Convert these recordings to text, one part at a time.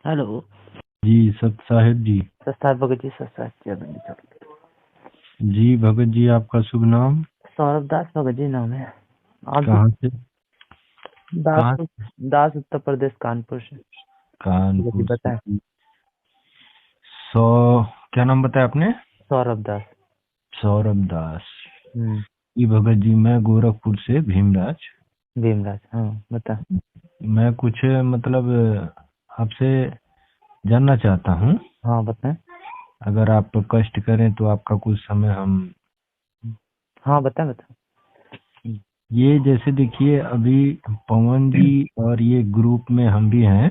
Hello. जी सत साहेब जी। सस्ता भगत जी, सस्ता चलो। जी भगत जी, आपका शुभ नाम? सौरभ दास भगत जी नाम है। आप कहाँ से? कहाँ? दास दास उत्तर प्रदेश कानपुर से। भगत जी कानपुर से बताएं। जी। सौ क्या नाम बताया आपने? सौरभ दास। सौरभ दास। हम्म। जी भगत जी, मैं गोरखपुर से भीमराज। भीमराज, हाँ बता। मैं कुछ मतलब आपसे जानना चाहता हूँ। हाँ बताएं। अगर आप कष्ट करें तो आपका कुछ समय हम हाँ बताएं बताएं। ये जैसे देखिए अभी पवन जी और ये ग्रुप में हम भी हैं।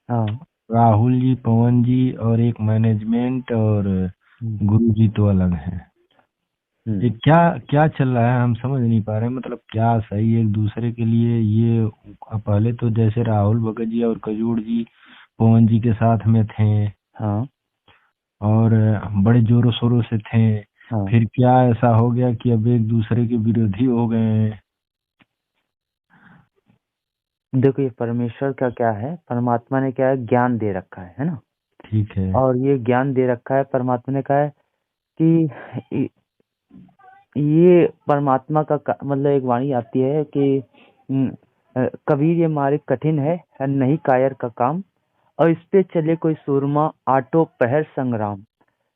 हाँ। राहुल जी, पवन जी और एक मैनेजमेंट और हम्म। गुरु जी तो अलग हैं। ये हम्म। क्या क्या चल रहा है हम समझ नहीं पा रहे हैं। मतलब क्या सही एक दूसरे के लिए ये पहले तो जैसे राहुल भगत जी और कजूर जी पवन जी के साथ में थे हाँ। और बड़े जोरों शोरों से थे। हाँ फिर क्या ऐसा हो गया कि अब एक दूसरे के विरोधी हो गए हैं? देखो, ये परमेश्वर का क्या है, परमात्मा ने क्या है, ज्ञान दे रखा है ना। ठीक है। और ये ज्ञान दे रखा है, परमात्मा ने कहा है कि ये परमात्मा का मतलब एक वाणी आती है कि कबीर ये मार्ग कठिन है नहीं कायर का काम, और इस पे चले कोई सूरमा आठों पहर संग्राम।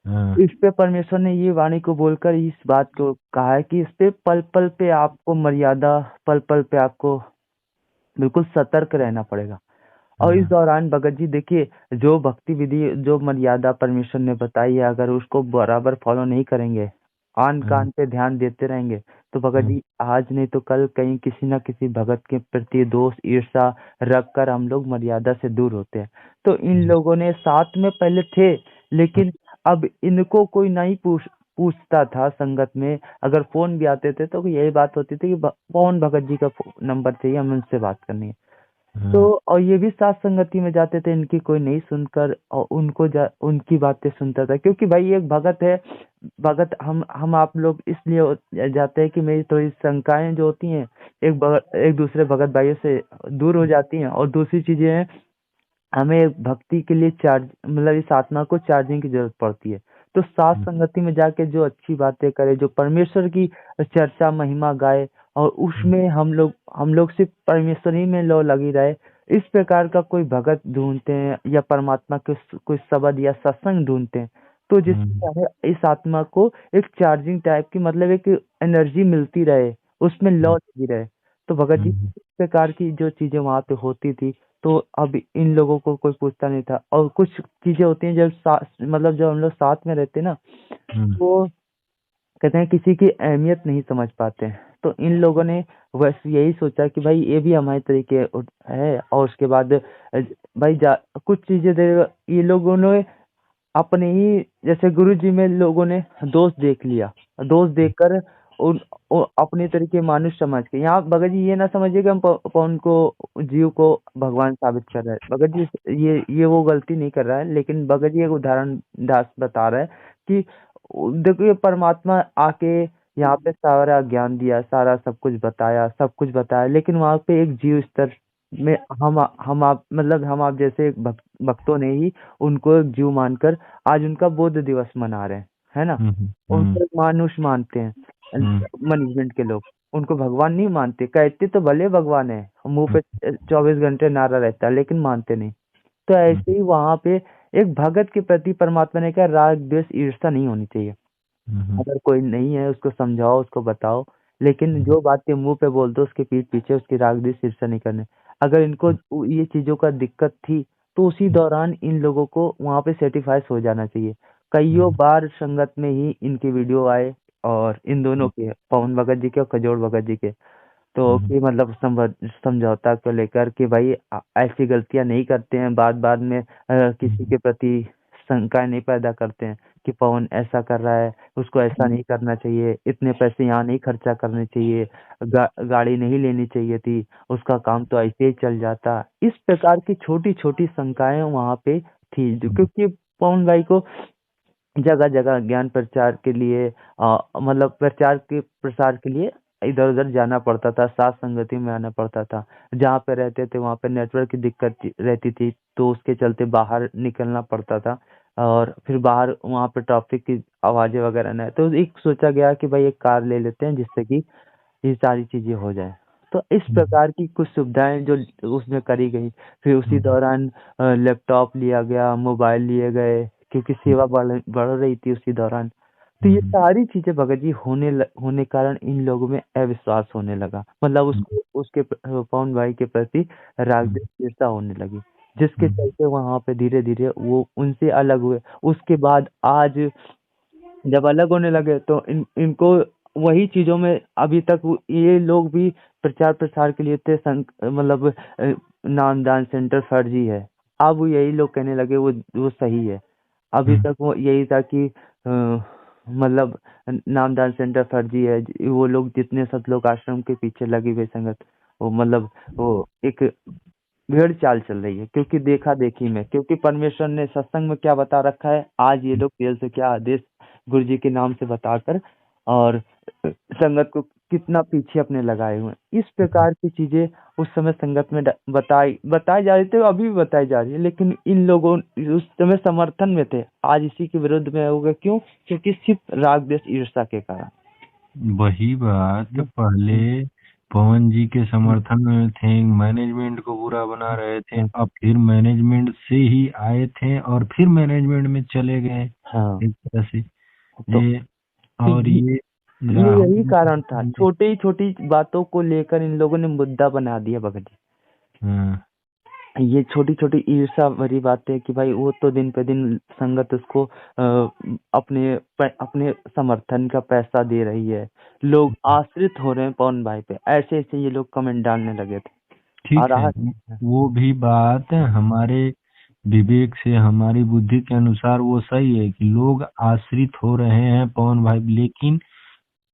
हाँ। इस पे परमेश्वर ने ये वाणी को बोलकर इस बात को कहा है कि इस पे पल पल पे आपको मर्यादा, पल पल पे आपको बिल्कुल सतर्क रहना पड़ेगा। और इस हाँ। दौरान भगत जी देखिए, जो भक्ति विधि, जो मर्यादा परमेश्वर ने बताई है, अगर उसको बराबर फॉलो नहीं करेंगे, आन हाँ। कान पे ध्यान देते रहेंगे, तो भगत हाँ। जी आज नहीं तो कल कहीं किसी ना किसी भगत के प्रति दोष ईर्षा रख कर हम लोग मर्यादा से दूर होते हैं। तो इन लोगों ने साथ में पहले थे, लेकिन अब इनको कोई नहीं पूछता था संगत में। अगर फोन भी आते थे तो यही बात होती थी कि पवन भगत जी का नंबर चाहिए, हमें उनसे बात करनी है। तो हाँ। और ये भी साथ संगति में जाते थे, इनकी कोई नहीं सुनकर, और उनकी बातें सुनता था, क्योंकि भाई एक भगत है। भगत हम आप लोग इसलिए जाते हैं कि मेरी थोड़ी शंकाएं जो होती हैं, एक दूसरे भगत भाइयों से दूर हो जाती हैं। और दूसरी चीजें हैं, हमें भक्ति के लिए चार्ज मतलब इस आत्मा को चार्जिंग की जरूरत पड़ती है। तो साथ संगति में जाके जो अच्छी बातें करे, जो परमेश्वर की चर्चा महिमा गाए, और उसमें हम लोग सिर्फ परमेश्वर ही में लो लगी रहे, इस प्रकार का कोई भगत ढूंढते हैं, या परमात्मा के कोई शब्द या सत्संग ढूंढते हैं, तो जिससे हाँ। क्या है, इस आत्मा को एक चार्जिंग टाइप की मतलब एक एनर्जी मिलती रहे, उसमें लौ लगी रहे। तो भगत जी हाँ। इस प्रकार की जो चीजें वहां पे होती थी, तो अब इन लोगों को कोई पूछता नहीं था। और कुछ चीजें होती हैं, मतलब जब हम लोग साथ में रहते हैं ना, हाँ। तो कहते हैं किसी की अहमियत नहीं समझ पाते हैं। तो इन लोगों ने बस यही सोचा कि भाई ये भी हमारे तरीके है। और उसके बाद भाई कुछ चीजें दे, ये लोगों ने अपने ही जैसे गुरु जी में लोगों ने दोष देख लिया, दोष देखकर अपने तरीके मानुष समझ के, यहाँ भगत जी ये ना समझिए कि हम पवन को, जीव को भगवान साबित कर रहे हैं। भगत जी ये वो गलती नहीं कर रहा है, लेकिन भगत जी एक उदाहरण दास बता रहा है कि देखो, ये परमात्मा आके यहाँ पे सारा ज्ञान दिया, सारा सब कुछ बताया, लेकिन वहां पे एक जीव स्तर में हम आप जैसे भक्तों ने ही उनको एक जीव मानकर आज उनका बुद्ध दिवस मना रहे हैं, है ना। उनको एक मानुष मानते हैं मैनेजमेंट के लोग, उनको भगवान नहीं मानते। कहते तो भले भगवान है, मुंह पे 24 घंटे नारा रहता है, लेकिन मानते नहीं। तो ऐसे ही वहां पे एक भगत के प्रति परमात्मा ने कहा, राग द्वेष ईर्ष्या नहीं होनी चाहिए। अगर कोई नहीं है, उसको समझाओ, उसको बताओ, लेकिन जो बातें मुंह पे बोल दो, उसके पीठ पीछे उसकी राग द्वेष ईर्ष्या नहीं करने। अगर इनको ये चीजों का दिक्कत थी, तो उसी दौरान इन लोगों को वहां पे सेटिफाइस हो जाना चाहिए। कईयों बार संगत में ही इनके वीडियो आए, और इन दोनों के, पवन भगत जी के और खजोड़ भगत जी के, तो कि मतलब समझौता को लेकर कि भाई ऐसी गलतियां नहीं करते हैं, बाद बाद में किसी के प्रति शंकाएं नहीं पैदा करते हैं कि पवन ऐसा कर रहा है, उसको ऐसा नहीं करना चाहिए, इतने पैसे यहाँ नहीं खर्चा करने चाहिए, गाड़ी नहीं लेनी चाहिए थी, उसका काम तो ऐसे ही चल जाता। इस प्रकार की छोटी छोटी शंकाएं वहां पे थी, क्योंकि पवन भाई को जगह जगह ज्ञान प्रचार के लिए मतलब प्रचार के प्रसार के लिए इधर उधर जाना पड़ता था, साथ संगति में आना पड़ता था। जहाँ पे रहते थे वहाँ पे नेटवर्क की दिक्कत रहती थी, तो उसके चलते बाहर निकलना पड़ता था। और फिर बाहर वहाँ पे ट्रैफिक की आवाजें वगैरह न, तो एक सोचा गया कि भाई एक कार ले लेते हैं जिससे कि ये सारी चीजें हो जाए। तो इस हम्म, प्रकार की कुछ सुविधाएं जो उसमें करी गई। फिर उसी हम्म, दौरान लैपटॉप लिया गया, मोबाइल लिए गए, क्योंकि सेवा बढ़ रही थी उसी दौरान। तो ये हम्म, सारी चीजें भगत जी होने कारण इन लोगों में अविश्वास होने लगा, मतलब हम्म, उसको उसके पवन भाई के प्रति राग हम्म, द्वेष ईर्षा होने लगी, जिसके हम्म, चलते वहां पे धीरे धीरे वो उनसे अलग हुए। उसके बाद आज जब अलग होने लगे तो इनको वही चीजों में अभी तक ये लोग भी प्रचार प्रसार के लिए थे, मतलब नामदान सेंटर फर्जी है। अब वो यही लोग कहने लगे वो सही है। अभी हम्म, तक वो यही था कि मतलब नामदान सेंटर फर्जी है। वो लोग जितने सब लोग आश्रम के पीछे लगी हुई संगत, वो मतलब वो एक भेड़ चाल चल रही है, क्योंकि देखा देखी में, क्योंकि परमेश्वर ने सत्संग में क्या बता रखा है, आज ये लोग जेल से क्या आदेश गुरु जी के नाम से बताकर और संगत को कितना पीछे अपने लगाए हुए हैं। इस प्रकार की चीजें उस समय संगत में बताई जा रही थी, अभी भी बताई जा रही है, लेकिन इन लोगों उस समय समर्थन में थे, आज इसी के विरुद्ध में हो गए। क्यों? क्योंकि सिर्फ राग द्वेष ईर्ष्या के कारण। वही बात हम्म, पहले हम्म, पवन जी के हम्म, समर्थन में थे, मैनेजमेंट को बुरा बना रहे थे, हम्म, अब फिर मैनेजमेंट से ही आए थे और फिर मैनेजमेंट में चले गए हाँ। एक तरह से तो ये। तो और ये ये यही राहुल कारण था, जी, छोटी छोटी बातों को लेकर इन लोगों ने मुद्दा बना दिया भगत जी। हाँ, ये छोटी छोटी ईर्ष्या भरी बातें कि भाई वो तो दिन पे दिन संगत उसको अपने समर्थन का पैसा दे रही है, लोग आश्रित हो रहे हैं पवन भाई पे, ऐसे ऐसे ये लोग कमेंट डालने लगे थे। ठीक और है। आज वो भी बात हमारे विवेक से, हमारी बुद्धि के अनुसार वो सही है कि लोग आश्रित हो रहे हैं पवन भाई, लेकिन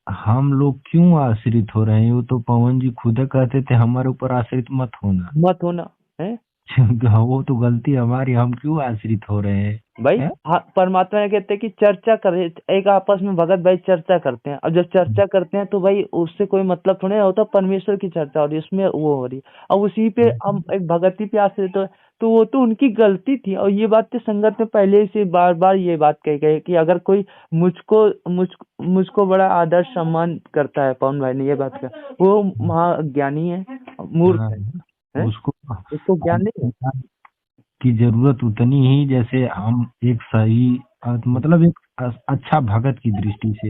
हम लोग क्यों आश्रित हो रहे हैं? वो तो पवन जी खुद कहते थे हमारे ऊपर आश्रित मत होना। मत होना है वो तो गलती हमारी, हम क्यों आश्रित हो रहे हैं? भाई। हैं? हाँ, परमात्मा ने कहते हैं कि चर्चा करे, एक आपस में भगत भाई चर्चा करते हैं, और जब चर्चा करते हैं तो भाई उससे कोई मतलब थोड़ी ना होता, परमेश्वर की चर्चा हो रही है, उसमें वो हो रही है, और उसी पे हम एक भगती पे आश्रित तो वो तो उनकी गलती थी। और ये बात तो संगत में पहले से बार बार ये बात कही गई कि अगर कोई मुझको बड़ा आदर सम्मान करता है, पवन भाई ने ये बात कहा, वो महाज्ञानी है, मूर्ख हाँ, है, उसको उसको ज्ञान नहीं है। की जरूरत उतनी ही जैसे हम एक सही मतलब एक अच्छा भगत की दृष्टि से।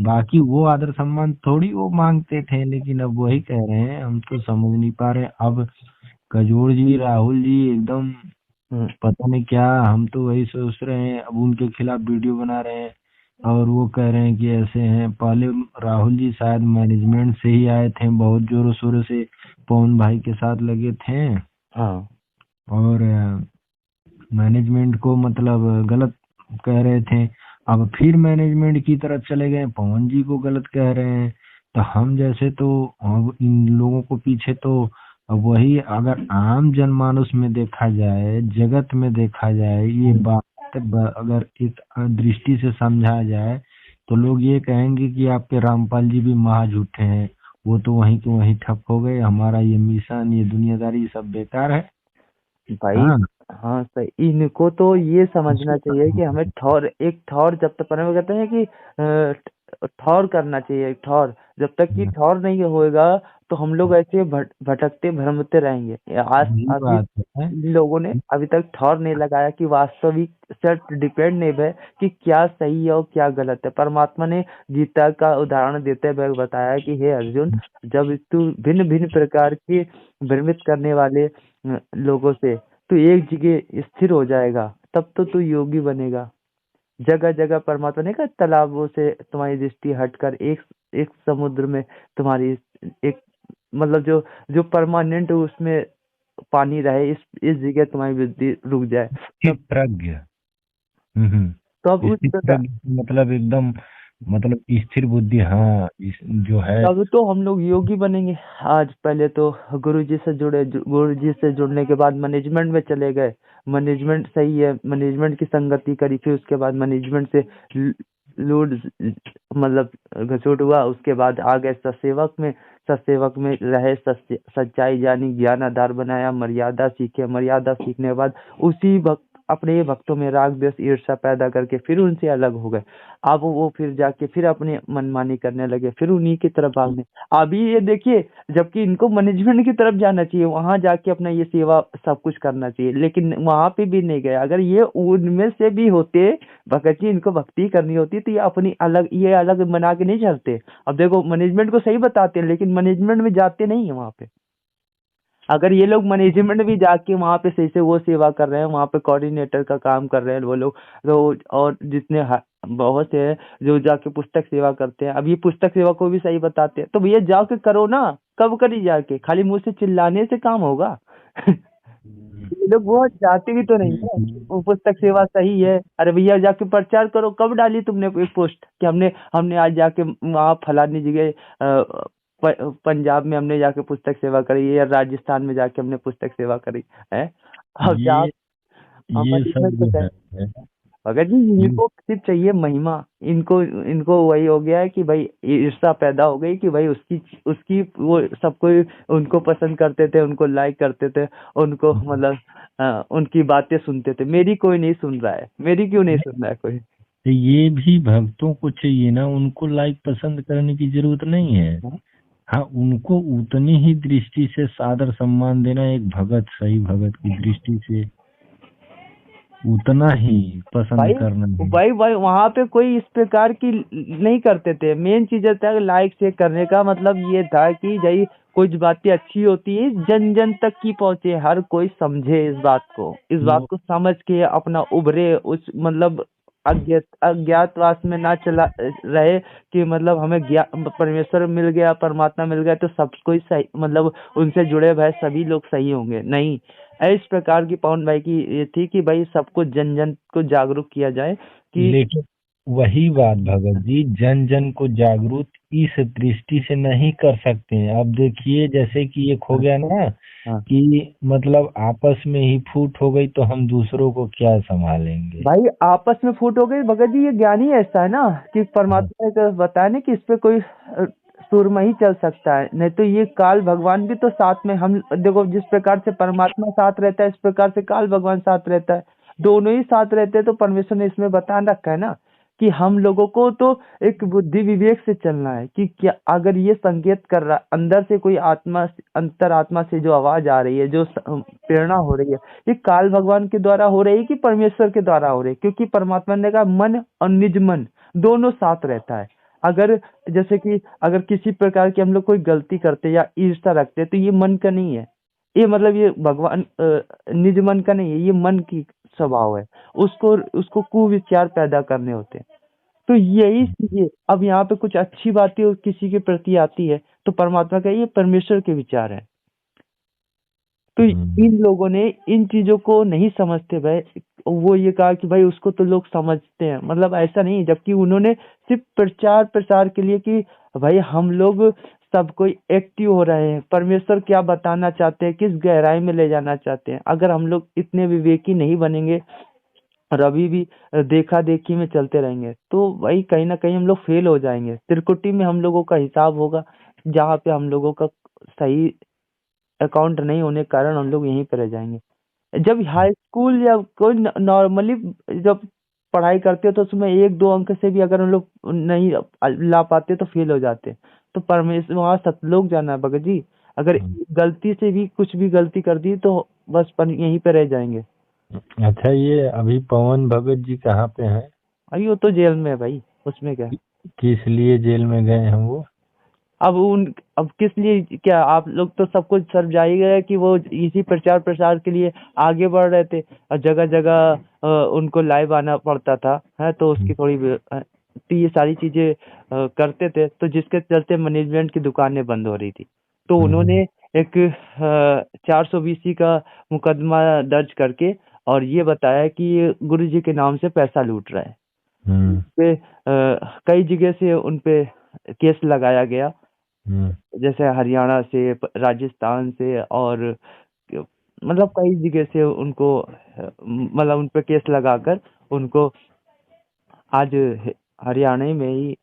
बाकी वो आदर सम्मान थोड़ी वो मांगते थे, लेकिन अब वही कह रहे हैं, हम तो समझ नहीं पा रहे अब। कजोड़ जी, राहुल जी एकदम हम्म, पता नहीं क्या, हम तो वही सोच रहे हैं, अब उनके खिलाफ वीडियो बना रहे हैं और वो कह रहे हैं कि ऐसे हैं। पहले राहुल जी शायद मैनेजमेंट से ही आए थे, बहुत जोरों शोरों से पवन भाई के साथ लगे थे हाँ और मैनेजमेंट को मतलब गलत कह रहे थे। अब फिर मैनेजमेंट की तरफ चले गए, पवन जी को गलत कह रहे हैं। तो हम जैसे तो अब इन लोगों को पीछे तो अब वही, अगर आम जनमानस में देखा जाए, जगत में देखा जाए, ये बात अगर एक दृष्टि से समझा जाए तो लोग ये कहेंगे कि आपके रामपाल जी भी महा झूठे हैं, वो तो वहीं के वहीं ठप हो गए, हमारा ये मिशन, ये दुनियादारी सब बेकार है। भाई। हाँ, हाँ सही, इनको तो ये समझना चाहिए कि हमें उसको ठौर जब तक पर कहते हैं कि ठौर करना चाहिए, ठौर जब तक कि ठौर नहीं होएगा तो हम लोग ऐसे भटकते भ्रमते रहेंगे। आज वही अभी बात है। इन लोगों ने अभी तक ठौर नहीं लगाया कि वास्तविक सेल्फ डिपेंड है कि क्या सही है और क्या गलत है। परमात्मा ने गीता का उदाहरण देते हुए बताया कि हे अर्जुन, जब तू भिन्न भिन्न प्रकार के भ्रमित करने वाले लोगों से तू एक जगह स्थिर हो जाएगा, तब तो तू योगी बनेगा। जगह जगह परमात्मा ने कहा तालाबों से तुम्हारी दृष्टि हटकर एक एक समुद्र में तुम्हारी एक, मतलब जो जो परमानेंट उसमें पानी रहे, इस जगह तुम्हारी बुद्धि रुक जाए। स्थिर तब प्रज्ञ। तो अब उस स्थिर प्रकार प्रज्ञ मतलब एकदम, मतलब स्थिर बुद्धि, हाँ जो है। तब तो हम लोग योगी बनेंगे। आज पहले तो गुरुजी से जुड़े, गुरुजी से जुड़ने के बाद मैनेजमेंट में चले गए, मैनेजमेंट सही है, मैनेजमेंट की संगति करी, फिर उसके बाद मैनेजमेंट से लूट मतलब घसुट हुआ। उसके बाद आ गए सतसेवक में। सतसेवक में रहे, सच्चाई जानी, ज्ञान आधार बनाया, मर्यादा सीखे। मर्यादा सीखने के बाद उसी भक्त अपने भक्तों में राग द्वेष ईर्ष्या पैदा करके फिर उनसे अलग हो गए। अब वो फिर जाके फिर अपनी मनमानी करने लगे, फिर उन्हीं की तरफ भागने। अभी ये देखिए, जबकि इनको मैनेजमेंट की तरफ जाना चाहिए, वहां जाके अपना ये सेवा सब कुछ करना चाहिए, लेकिन वहां पे भी नहीं गए। अगर ये उनमें से भी होते, भगत जी, इनको भक्ति करनी होती तो ये अलग बना के नहीं चलते। अब देखो, मैनेजमेंट को सही बताते हैं, लेकिन मैनेजमेंट में जाते नहीं है वहां पे। अगर ये लोग मैनेजमेंट भी जाके वहां पे सही से वो सेवा कर रहे हैं, वहां पे कोऑर्डिनेटर का काम कर रहे हैं वो लोग, तो और बहुत से हैं जो जाके पुस्तक सेवा करते हैं। अब ये पुस्तक सेवा को भी सही बताते हैं, तो भैया जाके करो ना। कब करी जाके? खाली मुंह से चिल्लाने से काम होगा? ये लोग वो जाते भी तो नहीं है। वो पुस्तक सेवा सही है, अरे भैया जाके प्रचार करो। कब डाली तुमने कोई पोस्ट कि हमने हमने आज जाके वहाँ फलानी जगह पंजाब में हमने जाके पुस्तक सेवा करी, या राजस्थान में जाके हमने पुस्तक सेवा करी है? अब जा ये ये सब मैनेजमेंट को जो चाहिए। है भगत जी, इन इनको सिर्फ चाहिए महिमा। इनको इनको वही हो गया है कि भाई ईर्ष्या पैदा हो गई कि भाई उसकी उसकी वो सब कोई उनको पसंद करते थे, उनको लाइक करते थे, उनको मतलब उनकी बातें सुनते थे। मेरी कोई नहीं सुन रहा है, मेरी क्यों नहीं सुन रहा है कोई? तो ये भी भक्तों को चाहिए ना, उनको लाइक पसंद करने की जरूरत नहीं है। हाँ, उनको उतनी ही दृष्टि से सादर सम्मान देना, एक भगत, सही भगत की दृष्टि से उतना ही पसंद भाई करना है। भाई भाई वहां पे कोई इस प्रकार की नहीं करते थे। मेन चीज था लाइक से करने का मतलब ये था कि भाई कुछ बातें अच्छी होती है, जन जन तक की पहुंचे, हर कोई समझे इस बात को, इस बात वो को समझ के अपना उभरे उस मतलब अज्ञातवास में ना चला रहे कि मतलब हमें परमेश्वर मिल गया, परमात्मा मिल गया तो सब कोई सही, मतलब उनसे जुड़े भाई सभी लोग सही होंगे, नहीं। इस प्रकार की पवन भाई की ये थी कि भाई सबको जन जन को जागरूक किया जाए कि लेकिन वही बात भगत जी, जन जन को जागरूक इस दृष्टि से नहीं कर सकते हैं। अब देखिए, जैसे कि एक हो हाँ गया ना हाँ। कि मतलब आपस में ही फूट हो गई, तो हम दूसरों को क्या संभालेंगे। भाई आपस में फूट हो गई। भगत जी, ये ज्ञान ही ऐसा है ना कि हाँ, परमात्मा ने तो बताया ना कि इस पे कोई सुरमा ही चल सकता है, नहीं तो ये काल भगवान भी तो साथ में, हम देखो जिस प्रकार से परमात्मा साथ रहता है, इस प्रकार से काल भगवान साथ रहता है। दोनों ही साथ रहते हैं, तो परमेश्वर ने इसमें बता रखा है ना कि हम लोगों को तो एक बुद्धि विवेक से चलना है कि क्या अगर ये संकेत कर रहा अंदर से कोई आत्मा, अंतरात्मा से जो आवाज आ रही है, जो प्रेरणा हो रही है, ये काल भगवान के द्वारा हो रही है कि परमेश्वर के द्वारा हो रही है? क्योंकि परमात्मा ने कहा मन और निज मन दोनों साथ रहता है। अगर जैसे कि अगर किसी प्रकार की हम लोग कोई गलती करते या ईर्ष्या रखते हैं, तो ये मन का नहीं है, ये मतलब ये भगवान निज मन का नहीं है, ये मन की स्वभाव है। उसको उसको कुविचार पैदा करने होते हैं। तो यही चीजें अब यहाँ पे कुछ अच्छी बातें किसी के प्रति आती है, तो परमात्मा का ये परमेश्वर के विचार है। तो हम्म, इन लोगों ने इन चीजों को नहीं समझते भाई। वो ये कहा कि भाई उसको तो लोग समझते हैं, मतलब ऐसा नहीं, जबकि उन्होंने सिर्फ प्रचार प्रसार के लिए कि भाई हम लोग सब कोई एक्टिव हो रहे हैं, परमेश्वर क्या बताना चाहते हैं, किस गहराई में ले जाना चाहते हैं। अगर हम लोग इतने विवेकी नहीं बनेंगे और अभी भी देखा देखी में चलते रहेंगे, तो भाई कहीं ना कहीं हम लोग फेल हो जाएंगे। त्रिकुटी में हम लोगों का हिसाब होगा, जहाँ पे हम लोगों का सही अकाउंट नहीं होने के कारण हम लोग यहीं पे रह जाएंगे। जब हाई स्कूल या कोई नॉर्मली जब पढ़ाई करते हो, तो उसमें एक दो अंक से भी अगर हम लोग नहीं ला पाते तो फेल हो जाते। तो परमेश्वर वहाँ सतलोक जाना है भगत जी। अगर हम्म। गलती से भी कुछ भी गलती कर दी तो बस यहीं पे रह जाएंगे। अच्छा, ये अभी पवन भगत जी कहाँ पे हैं? अभी वो तो जेल में है भाई, उसमें क्या। किस लिए जेल में गए हैं वो? अब किस लिए क्या, आप लोग तो सब कुछ समझ जाइएगा कि वो इसी प्रचार प्रसार के लिए आगे बढ़ रहे थे, और जगह जगह उनको लाइव आना पड़ता था, है तो उसकी थोड़ी तो ये सारी चीजें करते थे, तो जिसके चलते मैनेजमेंट की दुकानें बंद हो रही थी। तो हम्म, उन्होंने एक 420 का मुकदमा दर्ज करके और ये बताया कि ये गुरु जी के नाम से पैसा लूट रहा है। हम्म, पे कई जगह से उन पे केस लगाया गया, हम्म, जैसे हरियाणा से, राजस्थान से, और मतलब कई जगह से उनको मतलब उन पे केस लगाकर उनको आज हरियाणा ही में ही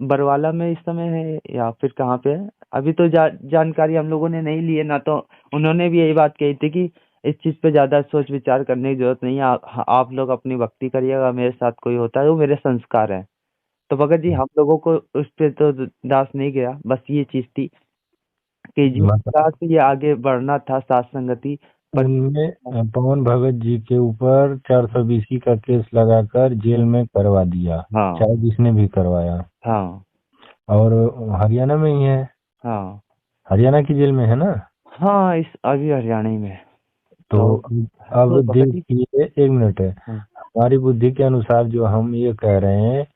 बरवाला में इस समय है या फिर कहाँ पे है? अभी तो जानकारी हम लोगों ने नहीं ली है ना, तो उन्होंने भी यही बात कही थी कि इस चीज पे ज्यादा सोच विचार करने की जरूरत नहीं है, आप लोग अपनी भक्ति करिएगा, मेरे साथ कोई होता है वो मेरे संस्कार हैं। तो भगत जी हम लोगों को उस पे तो दास नहीं गया, बस ये चीज थी कि जिस मतलब प्रकार से ये आगे बढ़ना था साथ संगति पर। उनने पवन भगत जी के ऊपर 420 का केस लगाकर जेल में करवा दिया, हाँ चाहे जिसने भी करवाया। हाँ और हरियाणा में ही है, हाँ हरियाणा की जेल में है ना। हाँ, इस अभी हरियाणा ही में है। तो तो अब भगत जी। देखिए, एक मिनट है, हाँ हमारी बुद्धि के अनुसार जो हम ये कह रहे हैं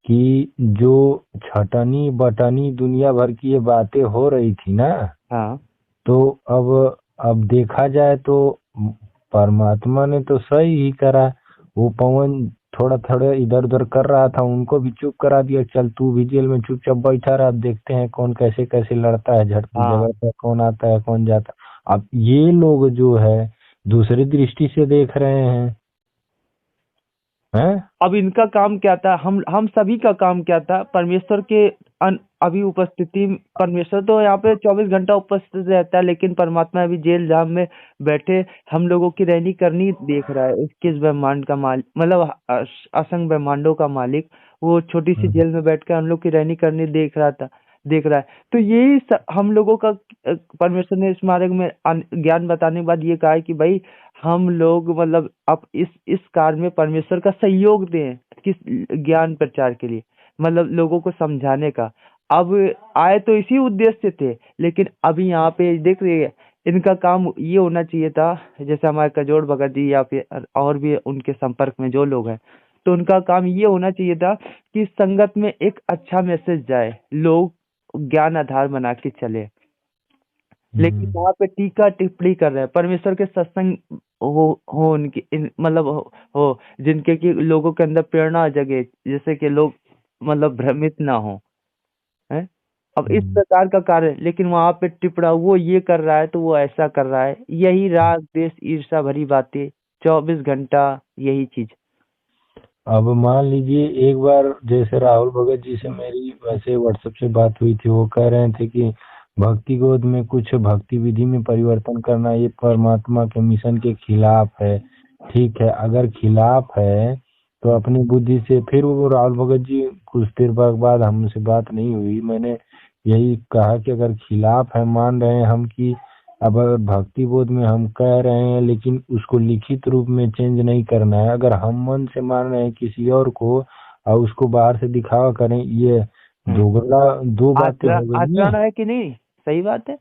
कि जो छटनी बटनी दुनिया भर की ये बातें हो रही थी ना, हाँ तो अब देखा जाए तो परमात्मा ने तो सही ही करा। वो पवन थोड़ा थोड़ा इधर उधर कर रहा था, उनको भी चुप करा दिया, चल तू भी जेल में चुपचाप बैठा रहा, अब देखते हैं कौन कैसे कैसे लड़ता है, झड़ती हाँ। झगड़ता है, कौन आता है कौन जाता है। अब ये लोग जो है दूसरी दृष्टि से देख रहे हैं। अब इनका काम क्या था, हम सभी का काम क्या था, परमेश्वर के अभी उपस्थिति, परमेश्वर तो यहाँ पे 24 घंटा उपस्थित रहता है, लेकिन परमात्मा अभी जेल जाम में बैठे हम लोगों की रहनी करनी देख रहा है। इसके इस ब्रह्मांड का मालिक, मतलब असंख्य ब्रह्मांडों का मालिक, वो छोटी सी हम्म। जेल में बैठ कर हम लोग की रहनी करनी देख रहा है। तो यही हम लोगों का परमेश्वर ने इस मार्ग में ज्ञान बताने के बाद ये कहा है कि भाई हम लोग मतलब अब इस कार्य में परमेश्वर का सहयोग दें, किस ज्ञान प्रचार के लिए, मतलब लोगों को समझाने का। अब आए तो इसी उद्देश्य से थे, लेकिन अभी यहाँ पे देख रहे हैं, इनका काम ये होना चाहिए था, जैसे हमारे कजोड़ भगत जी या फिर और भी उनके संपर्क में जो लोग हैं, तो उनका काम ये होना चाहिए था कि संगत में एक अच्छा मैसेज जाए, लोग ज्ञान आधार बना के चले। लेकिन हम्म। वहाँ पे टीका टिप्पणी कर रहे हैं, परमेश्वर के सत्संग हो उनकी मतलब हो जिनके कि लोगों के अंदर प्रेरणा जगे, जैसे कि लोग मतलब भ्रमित ना हो है। अब इस हम्म। प्रकार का कार्य, लेकिन वहाँ पे टिपड़ा वो ये कर रहा है तो वो ऐसा कर रहा है, यही राग देश ईर्षा भरी बातें, 24 घंटा यही चीज। अब मान लीजिए एक बार जैसे राहुल भगत जी से मेरी वैसे व्हाट्सएप से बात हुई थी, वो कह रहे थे कि भक्ति गोद में कुछ भक्ति विधि में परिवर्तन करना ये परमात्मा के मिशन के खिलाफ है। ठीक है, अगर खिलाफ है तो अपनी बुद्धि से, फिर वो राहुल भगत जी कुछ देर बाद हमसे बात नहीं हुई, मैंने यही कहा कि अगर खिलाफ है, मान रहे हैं हम कि अब भक्ति बोध में हम कह रहे हैं लेकिन उसको लिखित रूप में चेंज नहीं करना है, अगर हम मन से मान रहे हैं किसी और को और उसको बाहर से दिखावा करें, ये हम्म। दोगला दो बातें आचरण हो गई आचरण ना। है कि नहीं, सही बात है।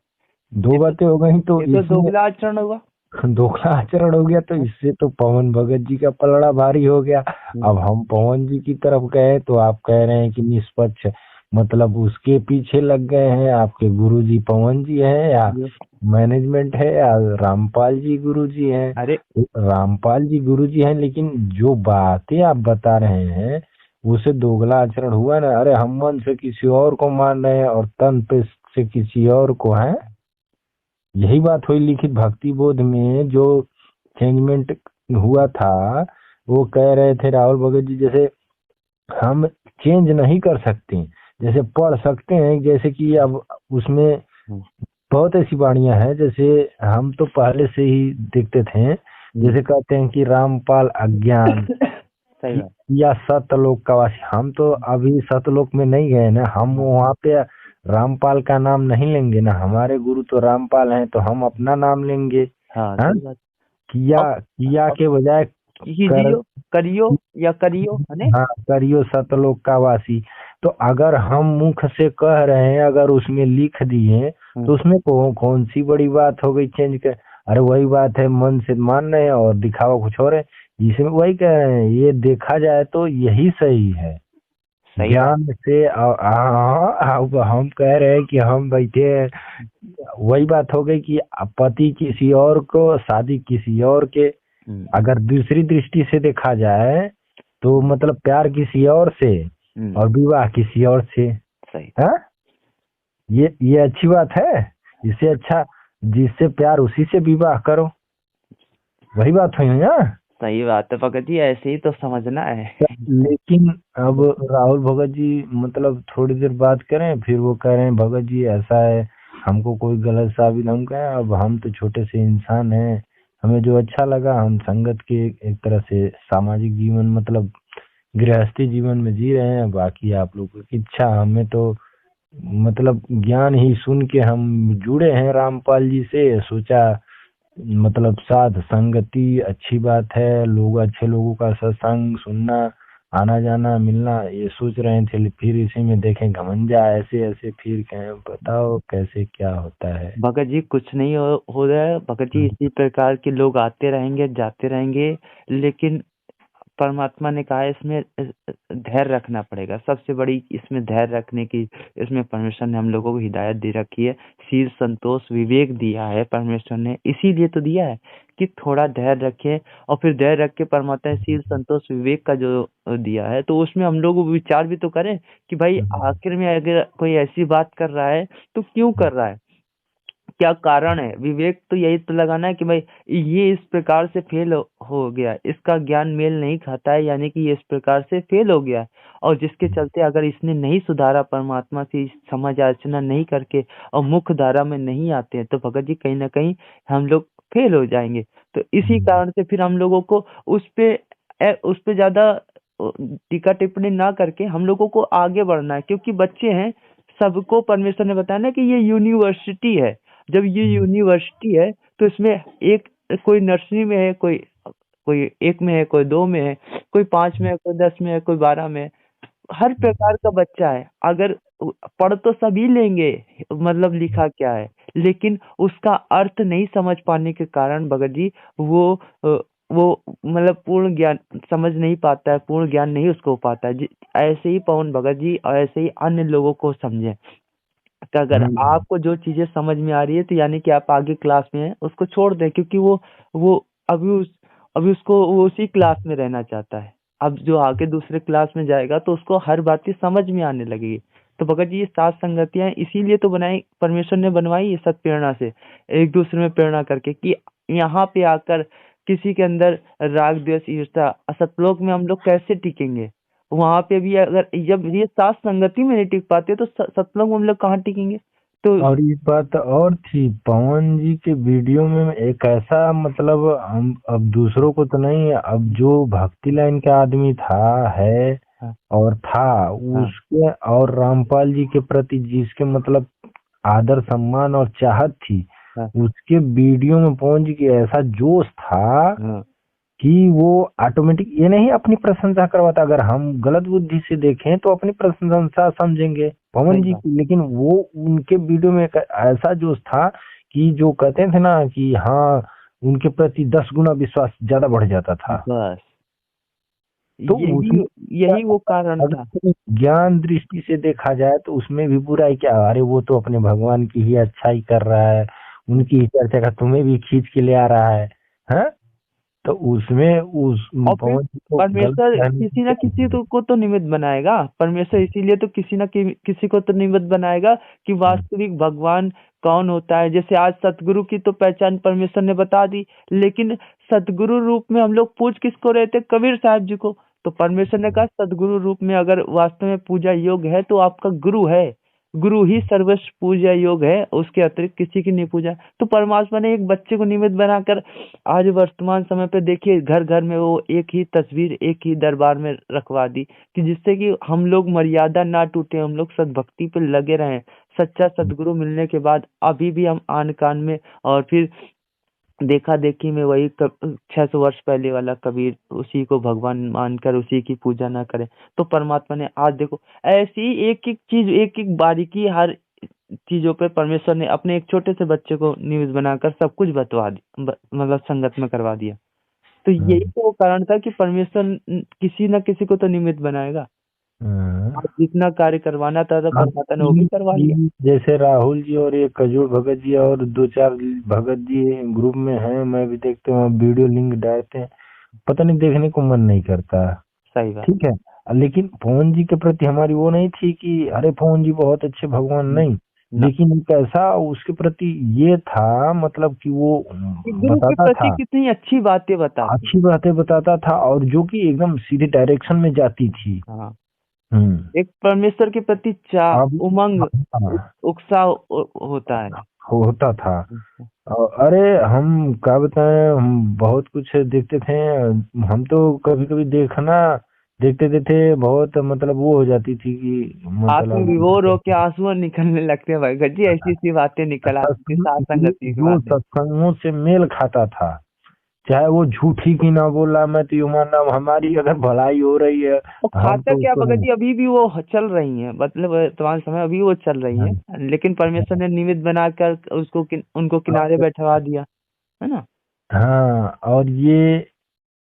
दो ये तो बातें हो गई तो ये तो इसमें दोगला आचरण हुआ। दोगला आचरण हो गया, तो हाँ? इससे तो पवन भगत जी का पलड़ा भारी हो गया। हम्म। अब हम पवन जी की तरफ गए तो आप कह रहे हैं कि निष्पक्ष, मतलब उसके पीछे लग गए हैं, आपके गुरु जी पवन जी हैं या ये- मैनेजमेंट है या रामपाल जी गुरु जी हैं। अरे रामपाल जी गुरु जी हैं, लेकिन जो बातें आप बता रहे हैं उसे दोगला आचरण हुआ ना। अरे हम मन से किसी और को मान रहे हैं और तन पे से किसी और को है। यही बात हुई लिखित भक्ति बोध में जो चेंजमेंट हुआ था। वो कह रहे थे राहुल भगत जी, जैसे हम चेंज नहीं कर सकते, जैसे पढ़ सकते हैं, जैसे कि अब उसमें हम्म, बहुत ऐसी वाणियां हैं, जैसे हम तो पहले से ही देखते थे, हम्म। जैसे कहते हैं कि रामपाल अज्ञान सही बात। या सतलोक का वासी। हम तो अभी सतलोक में नहीं गए ना, हम हाँ वहाँ पे रामपाल का नाम नहीं लेंगे ना, हमारे गुरु तो रामपाल हैं तो हम अपना नाम लेंगे। हाँ, हाँ, सही बात। किया अब किया अब के बजाय कर। कीजियो, करियो या करियो, है ने? हाँ, करियो सतलोक का वासी। तो अगर हम मुख से कह रहे हैं, अगर उसमें लिख दिए हम्म, तो उसमें कौन सी बड़ी बात हो गई चेंज कर। अरे वही बात है, मन से मान रहे हैं और दिखावा कुछ और है। इसमें वही कह रहे हैं, ये देखा जाए तो यही सही है। सही बात। ज्ञान से अब हम कह रहे हैं कि हम बैठे हैं, वही बात हो गई कि पति किसी और को, शादी किसी और के। हम्म, अगर दूसरी दृष्टि से देखा जाए तो मतलब प्यार किसी और से हम्म। और विवाह किसी और से। सही। हाँ, ये अच्छी बात है। इससे अच्छा जिससे प्यार उसी से विवाह करो, वही बात हुई ना। सही बात है भगत जी, ऐसे ही तो समझना है। लेकिन अब राहुल भगत जी मतलब थोड़ी देर बात करें फिर वो कह रहे हैं भगत जी ऐसा है, हमको कोई गलत साबित, हम कहें अब हम तो छोटे से इंसान हैं, हमें जो अच्छा लगा हम संगत के एक तरह से सामाजिक जीवन मतलब गृहस्थी जीवन में जी रहे हैं, बाकी आप लोगों की इच्छा, हमें तो मतलब ज्ञान ही सुन के हम जुड़े हैं रामपाल जी से, सोचा मतलब साध संगति अच्छी बात है, लोग अच्छे लोगों का सत्संग सुनना, आना जाना मिलना, ये सोच रहे थे, फिर इसी में देखें घमंडा ऐसे ऐसे फिर कहें बताओ कैसे क्या होता है। भगत जी कुछ नहीं हो रहा है भगत जी, इसी प्रकार के लोग आते रहेंगे जाते रहेंगे, लेकिन परमात्मा ने कहा है इसमें धैर्य रखना पड़ेगा। सबसे बड़ी इसमें धैर्य रखने की, इसमें परमेश्वर ने हम लोगों को हिदायत दे रखी है। शील संतोष विवेक दिया है परमेश्वर ने, इसीलिए तो दिया है कि थोड़ा धैर्य रखे। और फिर धैर्य रख के परमात्मा ने शील संतोष विवेक का जो दिया है, तो उसमें हम लोग विचार भी तो करें कि भाई आखिर में अगर कोई ऐसी बात कर रहा है तो क्यों कर रहा है, क्या कारण है। विवेक तो यही तो लगाना है कि भाई ये इस प्रकार से फेल हो गया, इसका ज्ञान मेल नहीं खाता है, यानी कि ये इस प्रकार से फेल हो गया है। और जिसके चलते अगर इसने नहीं सुधारा, परमात्मा की समझ अर्चना नहीं करके और मुख्य धारा में नहीं आते हैं, तो भगत जी कहीं ना कहीं हम लोग फेल हो जाएंगे। तो इसी कारण से फिर हम लोगों को उस पे ज्यादा टीका टिप्पणी ना करके हम लोगों को आगे बढ़ना है, क्योंकि बच्चे हैं, सबको परमेश्वर ने बताया ना कि ये यूनिवर्सिटी है। जब ये यूनिवर्सिटी है तो इसमें एक कोई नर्सरी में है, कोई कोई एक में है, कोई दो में है, कोई पांच में है, कोई 10 में है, कोई 12 में है। हर प्रकार का बच्चा है। अगर पढ़ तो सभी लेंगे, मतलब लिखा क्या है, लेकिन उसका अर्थ नहीं समझ पाने के कारण भगत जी वो मतलब पूर्ण ज्ञान समझ नहीं पाता है, पूर्ण ज्ञान नहीं उसको हो पाता है ऐसे ही पवन भगत जी और ऐसे ही अन्य लोगों को समझे कि अगर हम्म। आपको जो चीजें समझ में आ रही है तो यानी कि आप आगे क्लास में हैं, उसको छोड़ दें, क्योंकि वो अभी अभी उसको वो उसी क्लास में रहना चाहता है। अब जो आगे दूसरे क्लास में जाएगा तो उसको हर बात की समझ में आने लगेगी। तो भगत जी ये सात संगतियां इसीलिए तो बनाई, परमेश्वर ने बनवाई है सत प्रेरणा से, एक दूसरे में प्रेरणा करके, कि यहाँ पे आकर किसी के अंदर राग द्वेष ईर्ष्या, सतलोक में हम लोग कैसे टिकेंगे। वहां पे भी अगर जब ये सात संगति में नहीं टिक पाते तो सतलोक में हम लोग कहाँ टिकेंगे। तो और एक बात और थी पवन जी के वीडियो में एक ऐसा मतलब हम अब दूसरों को तो नहीं, अब जो भक्ति लाइन का आदमी था है हाँ और था हाँ उसके और रामपाल जी के प्रति जिसके मतलब आदर सम्मान और चाहत थी, हाँ उसके वीडियो में पवन जी की ऐसा जोश था हाँ कि वो ऑटोमेटिक ये नहीं अपनी प्रशंसा करवाता, अगर हम गलत बुद्धि से देखें तो अपनी प्रशंसा समझेंगे पवन सही जी बात। की, लेकिन वो उनके वीडियो में एक ऐसा जोश था कि जो कहते थे ना कि हाँ उनके प्रति 10 गुना विश्वास ज्यादा बढ़ जाता था। बस तो यही उसमें यही वो कारण अगर था। कोई ज्ञान दृष्टि से देखा जाए तो उसमें भी बुराई क्या, अरे वो तो अपने भगवान की ही अच्छाई कर रहा है, उनकी ही चर्चा का तुम्हें भी खींच के ले आ रहा है, हाँ? तो उसमें उस और फिर पवन जी को गलत परमेश्वर कहने की किसी ना क्या किसी जरूरत को तो निमित्त बनाएगा, परमेश्वर इसीलिए तो किसी ना किसी को तो निमित्त बनाएगा कि है? वास्तविक भगवान कौन होता है। जैसे आज सतगुरु की तो पहचान परमेश्वर ने बता दी, लेकिन सतगुरु रूप में हम लोग पूज किसको रहे थे, कबीर साहब जी को। तो परमेश्वर ने कहा सतगुरु रूप में अगर वास्तव में पूजा योग्य है तो आपका गुरु है, गुरु ही सर्वस्व पूजा योग है, उसके अतिरिक्त किसी की नहीं पूजा। तो परमात्मा ने एक बच्चे को निमित्त बनाकर आज वर्तमान समय पे देखिए घर घर में वो एक ही तस्वीर एक ही दरबार में रखवा दी, कि जिससे कि हम लोग मर्यादा ना टूटे, हम लोग सद्भक्ति पे लगे रहें। सच्चा सदगुरु मिलने के बाद अभी भी हम आन कान में और फिर देखा देखी में वही 600 वर्ष पहले वाला कबीर, उसी को भगवान मानकर उसी की पूजा ना करें। तो परमात्मा ने आज देखो ऐसी एक एक चीज, एक एक बारीकी, हर चीजों पे परमेश्वर ने अपने एक छोटे से बच्चे को निमित्त बनाकर सब कुछ बतवा दी, मतलब संगत में करवा दिया। तो यही हाँ, तो वो कारण था कि परमेश्वर किसी न किसी को तो निमित्त बनाएगा। हाँ। और जितना कार्य करवाना था तो अब परमात्मा ने वो भी करवा लिया। जैसे राहुल जी और ये खजूर भगत जी और दो चार भगत जी ग्रुप में हैं, मैं भी देखता हूँ वीडियो लिंक डालते हैं, पता नहीं देखने को मन नहीं करता। सही बात। ठीक है, लेकिन पवन जी के प्रति हमारी वो नहीं थी कि अरे पवन जी बहुत अच्छे भगवान, हम्म, नहीं। ना लेकिन एक ऐसा उसके प्रति ये था, मतलब कि वो कि गुरु के बताता प्रति था, कितनी अच्छी बातें बताते। अच्छी बातें बताता था, और जो कि एकदम सीधे डायरेक्शन में जाती थी। हाँ, हम्म। एक परमेश्वर के प्रति चाह, अब उमंग, हाँ, उत्साह होता है। होता था। अरे हम क्या बताएं, हम बहुत कुछ देखते थे। हम तो कभी कभी देखना देखते देखते बहुत मतलब वो हो जाती थी कि आत्म मतलब विभोर होके आंसू निकलने लगते हैं भाई गज्जी, ऐसी ऐसी बातें निकल आती थी सत्संग सासंगति की जो बातें। सत्संगों से मेल खाता था, चाहे वो झूठी की ना बोला, मैं तो यूं मानना हूं, हमारी अगर भलाई हो रही है और तो हम खाता तो क्या उसको भगत जी, अभी भी वो चल रही हैं, मतलब वर्तमान समय अभी वो चल रही हाँ, हैं, लेकिन परमेश्वर ने निमित्त बनाकर उसको उनको किनारे बैठवा दिया, है ना। हाँ, और ये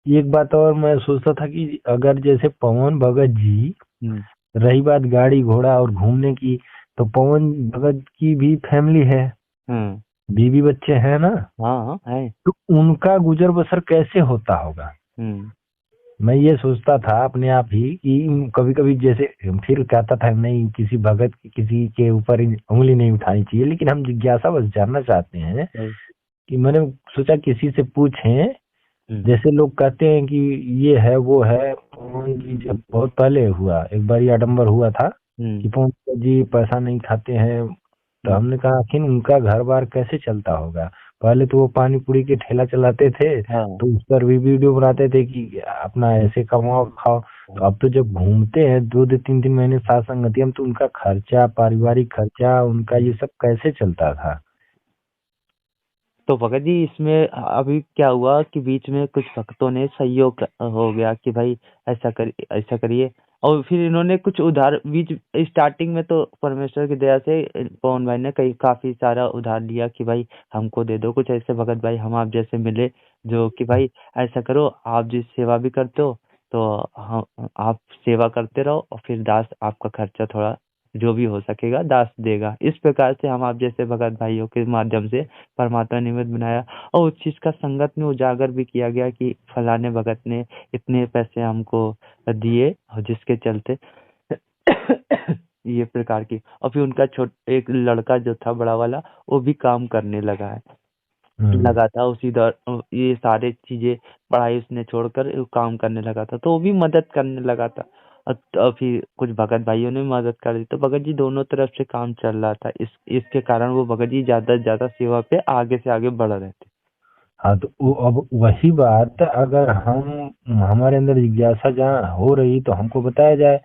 एक बात और मैं सोचता था कि अगर जैसे पवन भगत जी, हम्म। रही बात गाड़ी घोड़ा और घूमने की, तो पवन भगत की भी फैमिली है, हम्म। बीवी बच्चे हैं ना। हाँ हाँ है। तो उनका गुजर बसर कैसे होता होगा। हम्म। मैं ये सोचता था अपने आप ही कि कभी कभी जैसे फिर कहता था नहीं, किसी भगत की किसी के ऊपर उंगली नहीं उठानी चाहिए, लेकिन हम जिज्ञासा बस जानना चाहते हैं सही। कि मैंने सोचा किसी से पूछें। हम्म। जैसे लोग कहते हैं कि ये है वो है, पवन जी जब बहुत पहले हुआ, एक बार ये आडम्बर हुआ था हम्म। कि पवन जी पैसा नहीं खाते हैं। तो हम्म। हमने कहा आखिर उनका घर बार कैसे चलता होगा। पहले तो वो पानी पूरी के ठेला चलाते थे, हाँ। तो उस पर भी वीडियो बनाते थे कि अपना ऐसे कमाओ खाओ। तो अब तो जब घूमते हैं 2 2 3 3 महीने साथ संगति हम, तो उनका खर्चा, पारिवारिक खर्चा, उनका ये सब कैसे चलता था। तो भगत जी इसमें अभी क्या हुआ कि बीच में कुछ भक्तों ने सहयोग हो गया कि भाई ऐसा कर, ऐसा करिए। और फिर इन्होंने कुछ उधार बीच स्टार्टिंग में तो परमेश्वर की दया से पवन भाई ने कई काफी सारा उधार लिया कि भाई हमको दे दो कुछ ऐसे, भगत भाई हम आप जैसे मिले जो कि भाई ऐसा करो, आप जिस सेवा भी करते हो तो हम आप सेवा करते रहो और फिर दास आपका खर्चा थोड़ा जो भी हो सकेगा दास देगा। इस प्रकार से हम आप जैसे भगत भाइयों के माध्यम से परमात्मा निमित्त बनाया। और उस चीज का संगत में उजागर भी किया गया कि फलाने भगत ने इतने पैसे हमको दिए और जिसके चलते ये प्रकार की। और फिर उनका एक लड़का जो था बड़ा वाला वो भी काम करने लगा है, हम्म। लगा था उसी दौर ये सारे चीजें, पढ़ाई उसने छोड़कर वो काम करने लगा था तो वो भी मदद करने लगा था। और फिर कुछ भगत भाइयों ने मदद कर दी तो भगत जी दोनों तरफ से काम चल रहा था, इसके कारण वो भगत जी ज्यादा से ज्यादा सेवा पे आगे से आगे बढ़ रहे थे। हाँ, तो वो अब वही बात, अगर हम हमारे अंदर जिज्ञासा जहाँ हो रही तो हमको बताया जाए,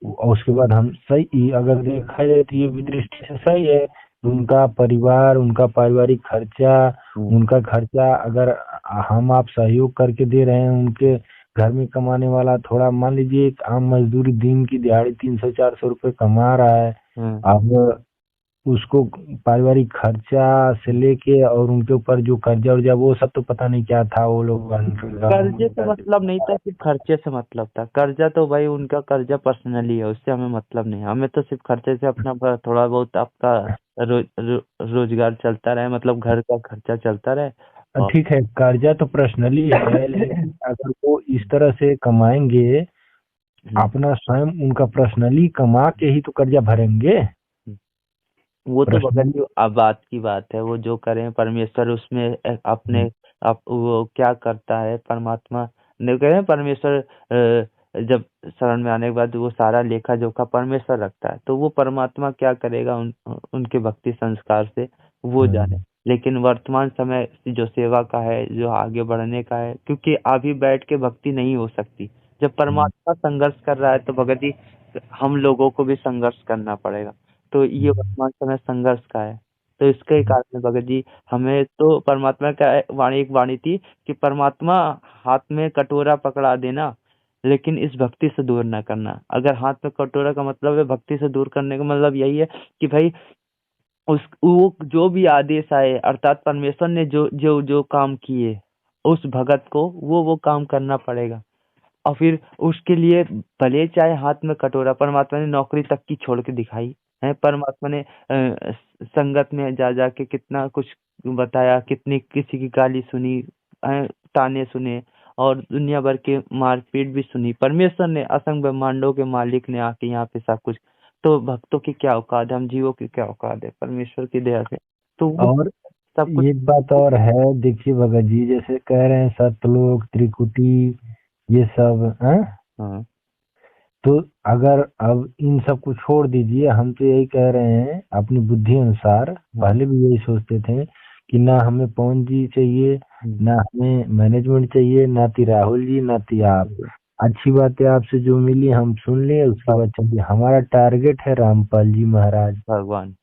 और उसके बाद हम सही, अगर देखा जाए तो ये भी दृष्टि से सही है। उनका परिवार, उनका पारिवारिक खर्चा, हम्म। उनका खर्चा अगर हम आप सहयोग करके दे रहे हैं, उनके घर में कमाने वाला थोड़ा मान लीजिए एक आम मजदूरी दिन की दिहाड़ी 300 400 रुपये कमा रहा है। हम्म। अब उसको पारिवारिक खर्चा से लेके और उनके ऊपर जो कर्जा उर्जा वो सब तो पता नहीं क्या था, वो लोग कर्जे गवर्नमेंट से का मतलब नहीं था, सिर्फ खर्चे से मतलब था। कर्जा तो भाई उनका कर्जा पर्सनली है, उससे हमें मतलब नहीं, हमें तो सिर्फ खर्चे से अपना थोड़ा बहुत आपका रोजगार चलता रहे, मतलब घर का खर्चा चलता रहे। और ठीक है, कर्जा तो पर्सनली है, लेकिन अगर वो इस तरह से कमाएंगे, हम्म। अपना स्वयं उनका पर्सनली कमा के ही तो कर्जा भरेंगे। वो तो भगत पर्सनली। जी अब बात की बात है, वो जो करें परमेश्वर उसमें अपने आप वो क्या करता है परमात्मा ने कहे परमेश्वर जब शरण में आने के बाद वो सारा लेखा जोखा परमेश्वर रखता है तो वो परमात्मा क्या करेगा उनके भक्ति संस्कार से वो जाने। लेकिन वर्तमान समय जो सेवा का है, जो आगे बढ़ने का है, क्योंकि अभी बैठ के भक्ति नहीं हो सकती। जब परमात्मा संघर्ष कर रहा है तो भगत जी हम लोगों को भी संघर्ष करना पड़ेगा। तो ये वर्तमान समय संघर्ष का है। तो इसके कारण भगत जी हमें तो परमात्मा का वाणी एक वाणी थी कि परमात्मा हाथ में कटोरा पकड़ा देना लेकिन इस भक्ति से दूर ना करना। अगर हाथ में कटोरा का मतलब है भक्ति से दूर करने का मतलब यही है कि भाई उस वो जो भी आदेश आए अर्थात परमेश्वर ने जो जो जो काम किए उस भगत को वो काम करना पड़ेगा। और फिर उसके लिए भले चाहे हाथ में कटोरा, परमात्मा ने नौकरी तक की छोड़ के दिखाई है। परमात्मा ने संगत में जा जाके कितना कुछ बताया, कितनी किसी की गाली सुनी, ताने सुने और दुनिया भर के मारपीट भी सुनी। परमेश्वर ने असंग ब्रह्मांडों के मालिक ने आके यहाँ पे सब कुछ। तो भक्तों की क्या औकात है, हम जीवों की क्या औकात है परमेश्वर की दया से। तो वो और सब कुछ। एक बात और है, देखिए भगत जी जैसे कह रहे हैं सतलोक त्रिकुटी ये सब हैं, हाँ तो अगर अब इन सब को छोड़ दीजिए, हम तो यही कह रहे हैं अपनी बुद्धि अनुसार, हाँ। पहले भी यही सोचते थे कि ना हमें पवन जी चाहिए, हम्म, ना हमें मैनेजमेंट चाहिए, ना ती राहुल जी, ना ती आप। सही है। अच्छी बात है, आपसे जो मिली हम सुन लिए, उसके बस बाद चलिए, हमारा टारगेट है रामपाल जी महाराज। भगवान।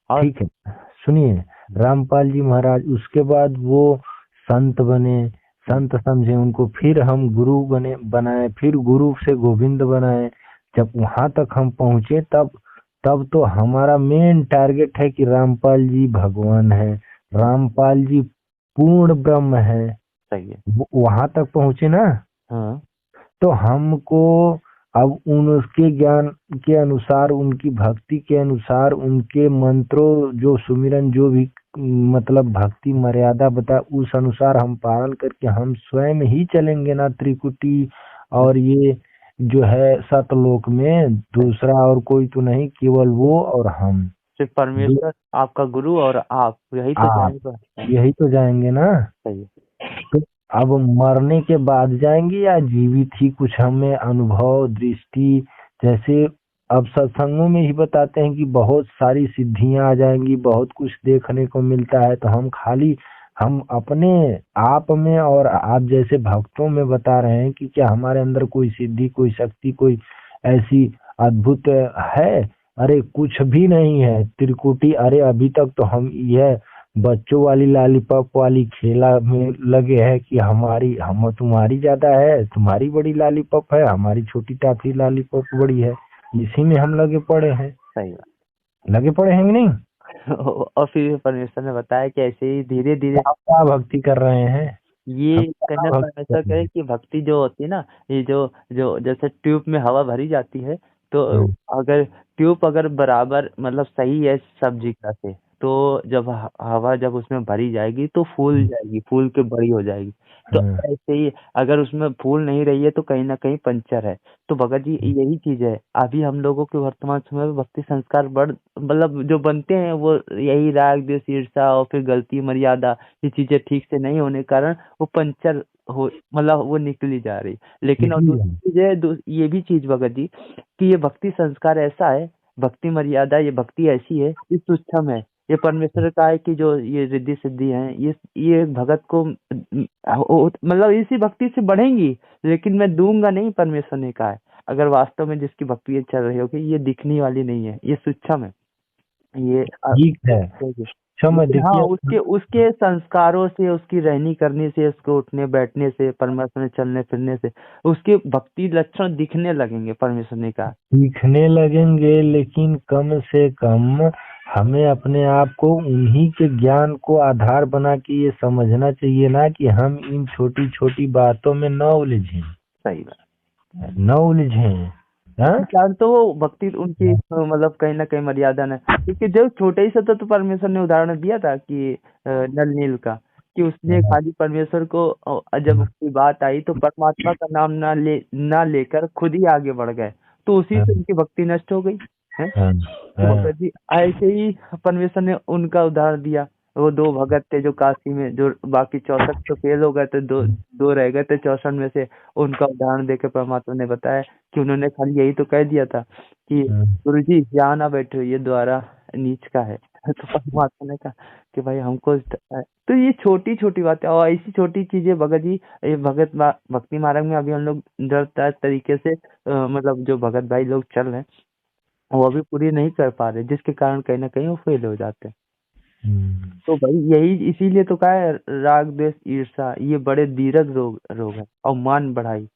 और ठीक है, सुनिए, रामपाल जी महाराज, उसके बाद वो संत बने, हम्म, संत समझे उनको, फिर हम गुरु बने बनाए, फिर गुरु से गोविंद बनाए। जब वहां तक हम पहुंचे, तब तब तो हमारा मेन टारगेट है कि रामपाल जी भगवान है, रामपाल जी पूर्ण ब्रह्म है। सही है। वहां तक पहुंचे ना, हाँ तो हमको अब उन उसके ज्ञान के अनुसार, उनकी भक्ति के अनुसार, उनके मंत्रों जो सुमिरन जो भी मतलब भक्ति मर्यादा बता, उस अनुसार हम पालन करके हम स्वयं ही चलेंगे ना त्रिकुटी और ये जो है सतलोक में, दूसरा और कोई तो नहीं, केवल वो और हम। सिर्फ दो परमेश्वर, आपका गुरु और आप, यही तो आप, जाएगा। यही तो जाएंगे ना। सही है। तो अब मरने के बाद जाएंगे या जीवित ही कुछ हमें अनुभव दृष्टि, जैसे अब सत्संगों में ही बताते हैं कि बहुत सारी सिद्धियां आ जाएंगी, बहुत कुछ देखने को मिलता है, तो हम खाली हम अपने आप में और आप जैसे भक्तों में बता रहे हैं कि क्या हमारे अंदर कोई सिद्धि, कोई शक्ति, कोई ऐसी अद्भुत है? अरे कुछ भी नहीं है त्रिकुटी। अरे अभी तक तो हम यह बच्चों वाली लॉलीपॉप वाली खेला में लगे है कि हमारी हम तुम्हारी ज्यादा है, तुम्हारी बड़ी लॉलीपॉप है, हमारी छोटी टाफी लॉलीपॉप बड़ी है, इसी में हम लगे पड़े हैं। सही है। लगे पड़े हैं कि नहीं? और फिर परमेश्वर ने बताया कि ऐसे ही धीरे धीरे आप क्या भक्ति कर रहे हैं? हम ये क्या कहना, भक्ति परमेश्वर कर रहे कहे हैं? कि भक्ति जो होती है ना, ये जो जो जैसे ट्यूब में हवा भरी जाती है, तो हम्म, अगर ट्यूब अगर बराबर मतलब सही है सब जगह से, तो जब हवा जब उसमें भरी जाएगी तो फूल हम्म, जाएगी, फूल के बड़ी हो जाएगी। तो हाँ, ऐसे ही अगर उसमें फूल नहीं रही है तो कहीं ना कहीं पंचर है। तो भगत जी यही चीज है, अभी हम लोगों के वर्तमान समय में भक्ति संस्कार बढ़ मतलब जो बनते हैं वो यही राग द्वेष ईर्ष्या और फिर गलती मर्यादा, ये चीजें ठीक से नहीं होने के कारण वो पंचर हो मतलब वो निकली जा रही। लेकिन और निकली है। दूसरी चीज है, ये भी चीज भगत जी कि ये भक्ति संस्कार ऐसा है, भक्ति मर्यादा, ये भक्ति ऐसी है, ये सूक्ष्म है। ये परमेश्वर का है कि जो ये रिद्धि सिद्धि है, ये भगत को मतलब इसी भक्ति से बढ़ेंगी, लेकिन मैं दूंगा नहीं, परमेश्वर ने कहा है। अगर वास्तव में जिसकी भक्ति चल रही होगी, ये दिखने वाली नहीं है, ये सूक्ष्म है। ये ठीक है, देखिए, समय लेकिन हाँ देखिए। उसके उसके संस्कारों से, उसकी रहनी करनी से, उसके उठने बैठने से, परमेश्वर में चलने फिरने से उसके भक्ति लक्षण दिखने लगेंगे, परमेश्वर ने कहा। सीखने लगेंगे, लेकिन कम से कम हमें अपने आप को उन्हीं के ज्ञान को आधार बना के ये समझना चाहिए ना कि हम इन छोटी छोटी बातों में न उलझें, सही बात। न उलझें। हाँ? इंसान तो वो भक्ति उनकी मतलब कहीं ना कहीं मर्यादा ने, क्योंकि जो छोटे ही से तो परमेश्वर ने उदाहरण दिया था कि नल नील का, कि उसने खाली परमेश्वर को जब उसकी बात आई तो परमात्मा का नाम ना लेकर खुद ही आगे बढ़ गए, तो उसी हाँ, से उनकी भक्ति नष्ट हो गई है। हाँ, तो हाँ, भगत जी ऐसे ही परमेश्वर ने उनका उदाहरण दिया। वो दो भगत थे जो काशी में, जो बाकी 64 तो फेल हो गए थे, दो दो रह गए थे 64 में से। उनका उदाहरण देकर परमात्मा ने बताया कि उन्होंने खाली यही तो कह दिया था कि हाँ, गुरु जी यहाँ ना बैठो, ये द्वारा नीच का है। तो परमात्मा ने कहा कि भाई हमको तो ये छोटी छोटी बातें और ऐसी छोटी चीजें भगत जी, ये भक्ति मार्ग में अभी हम लोग निरंतर तरीके से मतलब जो भगत भाई लोग चल रहे हैं वो अभी पूरी नहीं कर पा रहे, जिसके कारण कहीं ना कहीं वो फेल हो जाते हैं। हम्म, तो भाई यही इसीलिए तो कहा है, राग द्वेष ईर्ष्या ये बड़े दीर्घ रोग रोग है, और मान बढ़ाई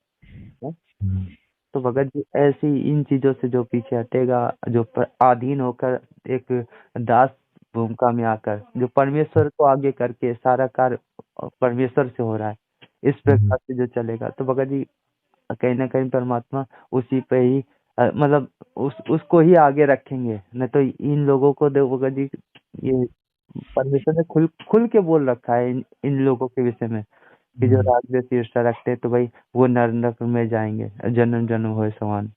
है। हम्म, तो भगत जी ऐसी इन चीजों से जो पीछे हटेगा, जो अधीन होकर एक दास भूमिका में आकर जो परमेश्वर को आगे करके सारा कार्य परमेश्वर से हो रहा है, इस हम्म, प्रकार से जो चलेगा तो भगत जी कहीं ना कहीं परमात्मा उसी पे ही मतलब उसको ही आगे रखेंगे। नहीं तो इन लोगों को देखो भगत जी, ये परमेश्वर ने खुल खुल के बोल रखा है इन लोगों के विषय में कि जो हम्म। राग द्वेष ईर्ष्या रखते हैं तो भाई वो नरक में जाएंगे, जन्म जन्म होए समान।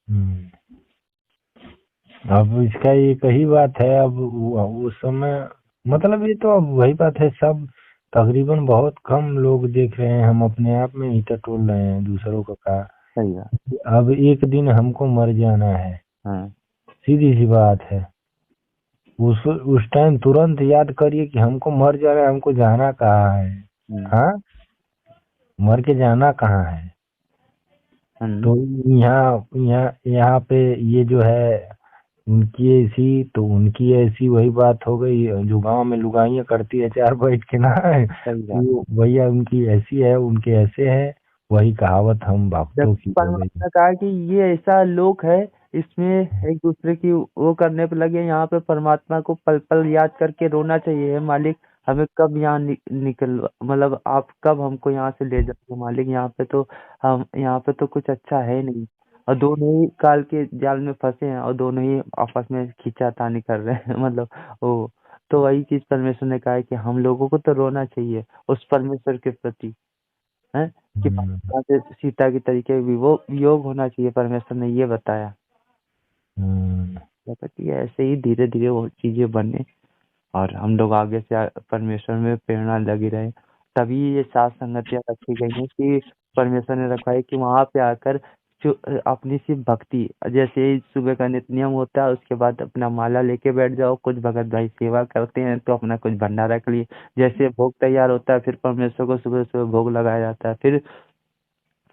हम्म। अब इसका एक ही बात है। अब उस समय मतलब ये तो अब वही बात है, सब तकरीबन बहुत कम लोग देख रहे हैं, हम अपने आप में ही तो टोल रहे हैं दूसरों को का। सही बात। अब एक दिन हमको मर जाना है, हाँ। सीधी सी बात है। उस टाइम तुरंत याद करिए कि हमको मर जाना है, हमको जाना कहाँ है। हम्म। हाँ, मर के जाना कहाँ है। हम्म। तो यहाँ यहाँ यहाँ पे ये जो है उनकी ऐसी तो उनकी ऐसी, वही बात हो गई जो गांव में लुगाइयाँ करती है चार बैठ के ना सही कि बात। वो भैया उनकी ऐसी है उनके ऐसे है। वही कहावत हम जब भक्तों की हो गई। परमात्मा ने कहा कि ये ऐसा लोक है, इसमें एक दूसरे की वो करने पे लगे, यहाँ पे परमात्मा को पल पल याद करके रोना चाहिए। हे मालिक, हमें कब यहाँ निकल, मतलब आप कब हमको यहाँ से ले जाओगे मालिक, यहाँ पे तो हम, यहाँ पे तो कुछ अच्छा है नहीं, और दोनों ही काल के जाल में फंसे हैं, और दोनों ही आपस में खींचातानी कर रहे हैं मतलब वो, तो वही चीज परमेश्वर ने कहा है कि हम लोगों को तो रोना चाहिए उस परमेश्वर के प्रति, है कि हम्म, परमात्मा से सीता की तरीके वियोग होना चाहिए, परमेश्वर ने ये बताया। हम्म, कहता कि ऐसे ही धीरे धीरे वो चीजें बने, और हम लोग आगे से परमेश्वर में प्रेरणा लगी रहे। तभी ये सात संगतियां रखी गई हैं कि परमेश्वर ने रखा है कि वहां पे आकर जो अपनी सी भक्ति, जैसे ही सुबह का नित्य नियम होता है उसके बाद अपना माला लेके बैठ जाओ, कुछ भगत भाई सेवा करते हैं तो अपना कुछ भंडारा के लिए, जैसे भोग तैयार होता है फिर परमेश्वर को सुबह सुबह भोग लगाया जाता है, फिर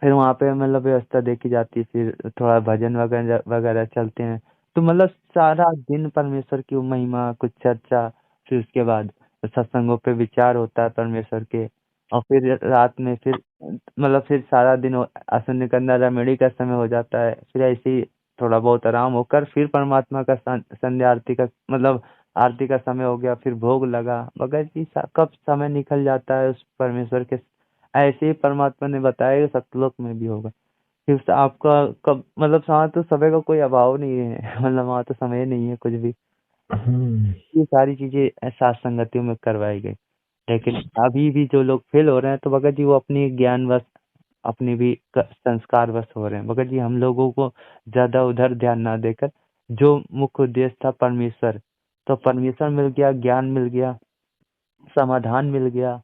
वहाँ पे मतलब व्यवस्था देखी जाती है, फिर थोड़ा भजन वगैरह वगैरह चलते हैं। तो मतलब सारा दिन परमेश्वर की महिमा, कुछ चर्चा, फिर उसके बाद सत्संगों पे विचार होता है परमेश्वर के, और फिर रात में फिर मतलब फिर सारा दिन आसन करना, रमणी का समय हो जाता है, फिर ऐसे ही थोड़ा बहुत आराम होकर फिर परमात्मा का संध्या आरती का मतलब आरती का समय हो गया, फिर भोग लगा मगर जी कब समय निकल जाता है उस परमेश्वर के। ऐसे ही परमात्मा ने बताया कि सतलोक में भी होगा, फिर आपका कब मतलब वहाँ तो समय का कोई अभाव नहीं है मतलब वहाँ तो समय नहीं है कुछ भी, हम्म, ये सारी चीजें सात संगतियों में करवाई गई। लेकिन अभी भी जो लोग फेल हो रहे हैं तो भगत जी वो अपनी ज्ञानवश, अपनी भी संस्कार वश हो रहे हैं भगत जी। हम लोगों को ज्यादा उधर ध्यान ना देकर जो मुख्य उद्देश्य था परमेश्वर, तो परमेश्वर मिल गया, ज्ञान मिल गया, समाधान मिल गया,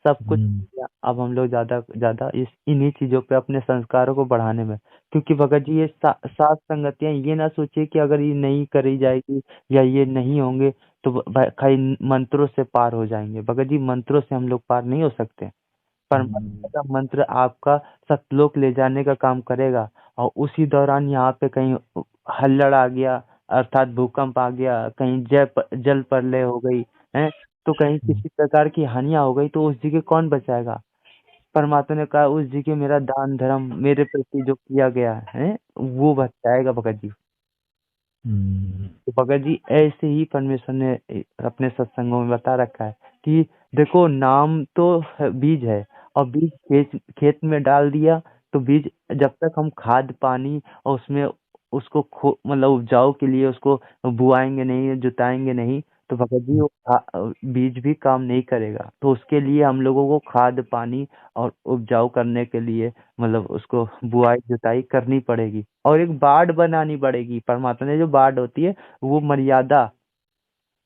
सब कुछ हम्म, किया। अब हम लोग ज्यादा ज्यादा इस इन्हीं चीजों पे अपने संस्कारों को बढ़ाने में, क्योंकि भगत जी ये सात संगतियां ये ना सोचिए कि अगर ये नहीं करी जाएगी या ये नहीं होंगे तो खाली मंत्रों से पार हो जाएंगे। भगत जी मंत्रों से हम लोग पार नहीं हो सकते। परमात्मा का मंत्र आपका सतलोक ले जाने का काम करेगा, और उसी दौरान यहाँ पे कहीं हल्लड़ आ गया, अर्थात भूकंप आ गया, कहीं जल प्रलय हो गई है, तो कहीं किसी प्रकार की हानियां हो गई तो उस जगह कौन बचाएगा। परमात्मा ने कहा उस जगह मेरा दान धर्म मेरे प्रति जो किया गया है वो बचाएगा भगत जी। हम्म, तो भगत जी ऐसे ही परमेश्वर ने अपने सत्संगों में बता रखा है कि देखो नाम तो बीज है, और बीज खेत में डाल दिया तो बीज जब तक हम खाद पानी और उसमें उसको मतलब उपजाऊ के लिए उसको बुआएंगे नहीं, जुताएंगे नहीं, तो भगत जी वो बीज भी काम नहीं करेगा। तो उसके लिए हम लोगों को खाद पानी और उपजाऊ करने के लिए मतलब उसको बुआई जुताई करनी पड़ेगी, और एक बाड़ बनानी पड़ेगी। परमात्मा ने जो बाड़ होती है वो मर्यादा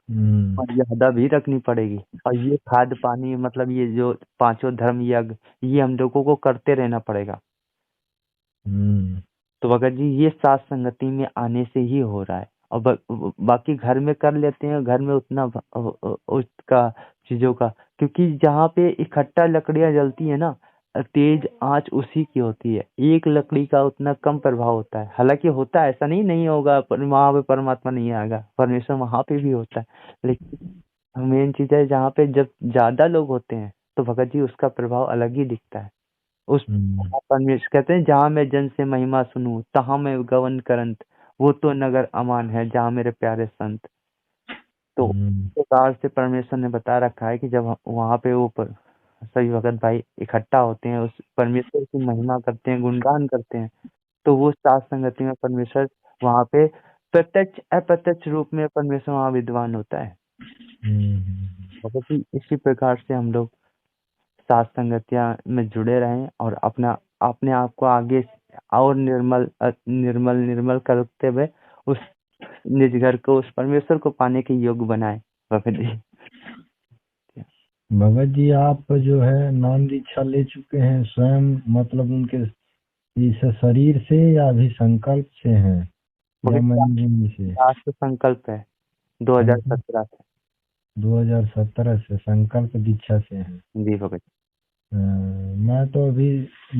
हम्म, मर्यादा भी रखनी पड़ेगी, और ये खाद पानी मतलब ये जो पांचों धर्म यज्ञ ये हम लोगों को करते रहना पड़ेगा। हम्म, तो भगत जी ये सात संगति में आने से ही हो रहा है, और बाकी घर में कर लेते हैं, घर में उतना उसका चीजों का, क्योंकि जहाँ पे इकट्ठा लकड़ियां जलती है ना, तेज आंच उसी की होती है, एक लकड़ी का उतना कम प्रभाव होता है। हालांकि होता है, ऐसा नहीं नहीं होगा पर वहां पे परमात्मा नहीं आएगा, परमेश्वर वहां पे भी होता है, लेकिन मेन चीज है जहाँ पे जब ज्यादा लोग होते हैं तो भगत जी उसका प्रभाव अलग ही दिखता है। उस हम्म, परमेश्वर कहते हैं जहाँ मैं जन से महिमा सुनूं तहाँ मैं गवन करंत, वो तो नगर अमान है जहाँ मेरे प्यारे संत। तो इस हम्म, प्रकार से परमेश्वर ने बता रखा है कि जब वहाँ पे वो सभी भगत भाई इकट्ठा होते हैं, उस परमेश्वर की महिमा करते हैं, गुणगान करते हैं, तो वो सात संगति में परमेश्वर वहाँ पे प्रत्यक्ष अप्रत्यक्ष रूप में परमेश्वर वहाँ विद्वान होता है। हम्म, बहुत ही इसी प्रकार से हम लोग सात संगतियां में जुड़े रहें और अपना अपने आप को आगे और निर्मल निर्मल निर्मल करते हुए उस निज घर को उस परमेश्वर को पाने के योग्य बनाए भगत जी। भगत जी आप जो है नाम दीक्षा ले चुके हैं स्वयं, मतलब उनके इस शरीर से या अभी संकल्प से हैं या भगत मंजूरी से? जी आज तो संकल्प है संकल्प 2017 से। 2017 से संकल्प दीक्षा से हैं। जी भगत जी। मैं तो अभी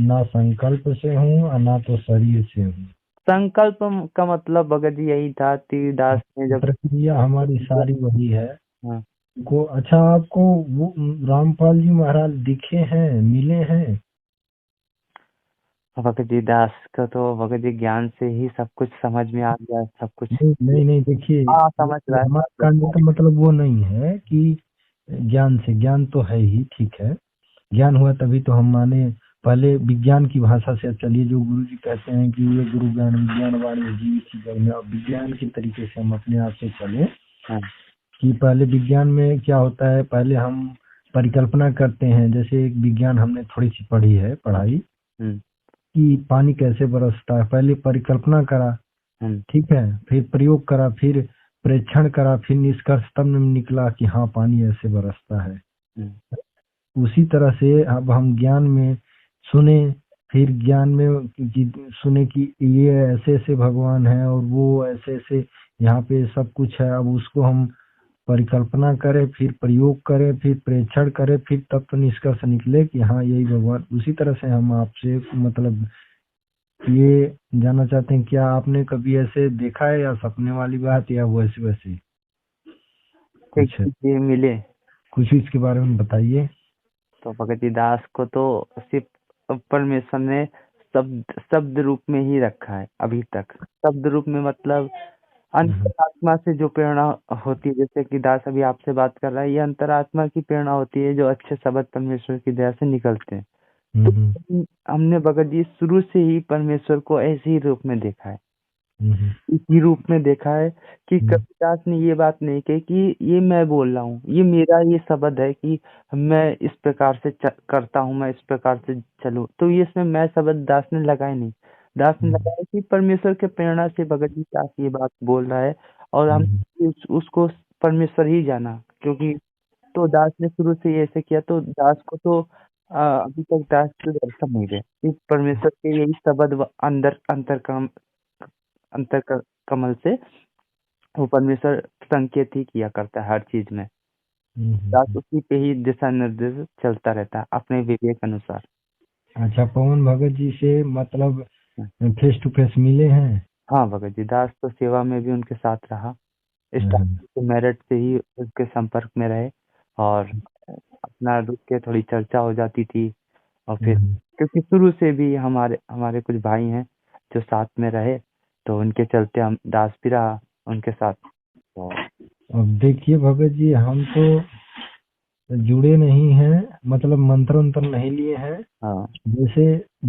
ना संकल्प से हूँ और ना तो शरीर से हूँ। संकल्प का मतलब भगत जी यही था तीरदास ने जब प्रक्रिया हमारी सारी वही है। हाँ को अच्छा आपको वो रामपाल जी महाराज दिखे हैं, मिले हैं? भगत जी दास का तो भगत जी ज्ञान से ही सब कुछ समझ में आ गया सब कुछ। नहीं नहीं नहीं, देखिए हाँ ये समझ रहा है हमारा बात कहने का मतलब वो नहीं है कि ज्ञान से, ज्ञान तो है ही, ठीक है, ज्ञान हुआ तभी तो हम माने। पहले विज्ञान की भाषा से चलिए, जो गुरु जी कहते हैं कि ये गुरु ज्ञान विज्ञान वाणी जीवित जग में, अब विज्ञान के तरीके से हम अपने आप से चले हाँ कि पहले विज्ञान में क्या होता है, पहले हम परिकल्पना करते हैं। जैसे एक विज्ञान हमने थोड़ी सी पढ़ी है पढ़ाई हम्म कि पानी कैसे बरसता है, पहले परिकल्पना करा, हम्म ठीक है, फिर प्रयोग करा, फिर प्रेक्षण करा, फिर निष्कर्ष तब निकला कि हाँ पानी ऐसे बरसता है। हम्म, उसी तरह से अब हम ज्ञान में सुने, फिर ज्ञान में सुने कि ये ऐसे ऐसे भगवान है और वो ऐसे ऐसे यहाँ पे सब कुछ है। अब उसको हम परिकल्पना करें, फिर प्रयोग करें, फिर प्रेक्षण करें, फिर तब तो निष्कर्ष निकले कि हाँ यही भगवान। उसी तरह से हम आपसे मतलब ये जानना चाहते हैं, क्या आपने कभी ऐसे देखा है या सपने वाली बात या वैसे वैसे एक कुछ है? चीज मिले कुछ इसके बारे में बताइए। तो भगत जी दास को तो सिर्फ परमेश्वर ने शब्द शब्द रूप में ही रखा है अभी तक। शब्द रूप में मतलब अंतरात्मा से जो प्रेरणा होती है, जैसे कि दास अभी आपसे बात कर रहा है, ये अंतरात्मा की प्रेरणा होती है जो अच्छे शब्द परमेश्वर की दया से निकलते हैं। हम्म हम्म तो हमने भगत जी शुरू से ही परमेश्वर को ऐसे ही रूप में देखा है, हम्म इसी रूप में देखा है कि हम्म कबीरदास ने ये बात नहीं कही कि ये मैं बोल रहा हूँ, ये मेरा ये शब्द है कि मैं इस प्रकार से करता हूँ, मैं इस प्रकार से चलूँ। तो ये इसमें मैं शब्द दास ने लगाए नहीं। दास ने हम्म लगाया कि परमेश्वर के प्रेरणा से भगत जी दास ये बात बोल रहा है और हम हम्म उसको परमेश्वर ही जाना, क्योंकि तो दास ने शुरू से ही ऐसे किया। तो दास को तो अभी तक दास के दर्शन नहीं गए इस परमेश्वर के यही शब्द अंदर अंतर कमल से वो परमेश्वर संकेत ही किया करता है हर चीज में। दास हम्म। उसी पे ही दिशा निर्देश चलता रहता है अपने विवेक अनुसार। अच्छा, पवन भगत जी से मतलब फेस टू फेस मिले हैं? हाँ भगत जी दास तो सेवा में भी उनके साथ रहा, हम्म, स्टार्टिंग से मेरिट से ही उसके संपर्क में रहे और अपना रुक के थोड़ी चर्चा हो जाती थी। और फिर हम्म। क्योंकि शुरू से भी हमारे हमारे कुछ भाई हैं जो साथ में रहे, तो उनके चलते हम दास भी रहा उनके साथ। तो अब देखिए भगत जी, हम तो जुड़े नहीं हैं, मतलब मंत्र वंत्र नहीं लिए हैं। हाँ जैसे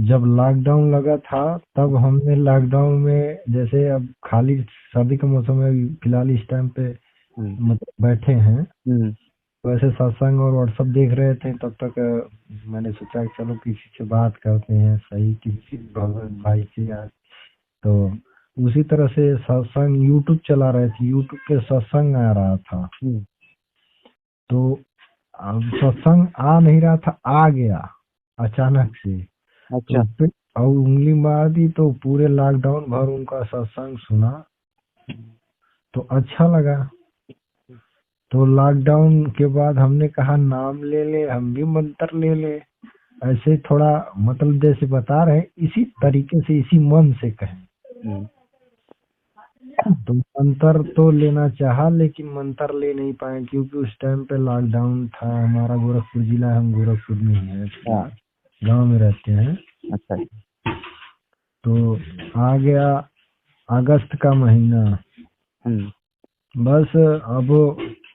जब लॉकडाउन लगा था तब हमने लॉकडाउन में, जैसे अब खाली सर्दी का मौसम है फिलहाल इस टाइम पे, हम्म मतलब बैठे हैं, हम्म वैसे सत्संग और व्हाट्सएप देख रहे थे, तब तक मैंने सोचा कि चलो किसी से बात करते हैं, सही किसी भगत भाई से यार। तो उसी तरह से सत्संग यूट्यूब चला रहे थे, यूट्यूब पे सत्संग आ रहा था। हम्म, तो अब सत्संग आ नहीं रहा था, आ गया अचानक से। तो अच्छा उस पे और उंगली मार दी तो पूरे लॉकडाउन भर उनका सत्संग सुना, तो अच्छा लगा। तो लॉकडाउन के बाद हमने कहा नाम ले ले, हम भी मंत्र ले ले, ऐसे थोड़ा मतलब जैसे बता रहे हैं, इसी तरीके से इसी मन से कहें। हम्म, तो मंत्र तो लेना चाहा लेकिन मंत्र ले नहीं पाए, क्योंकि उस टाइम पे लॉकडाउन था। हमारा गोरखपुर जिला है, हम गोरखपुर में ही है हाँ फिलहाल, गाँव में रहते हैं। अच्छा तो आ गया अगस्त का महीना, हम्म बस अब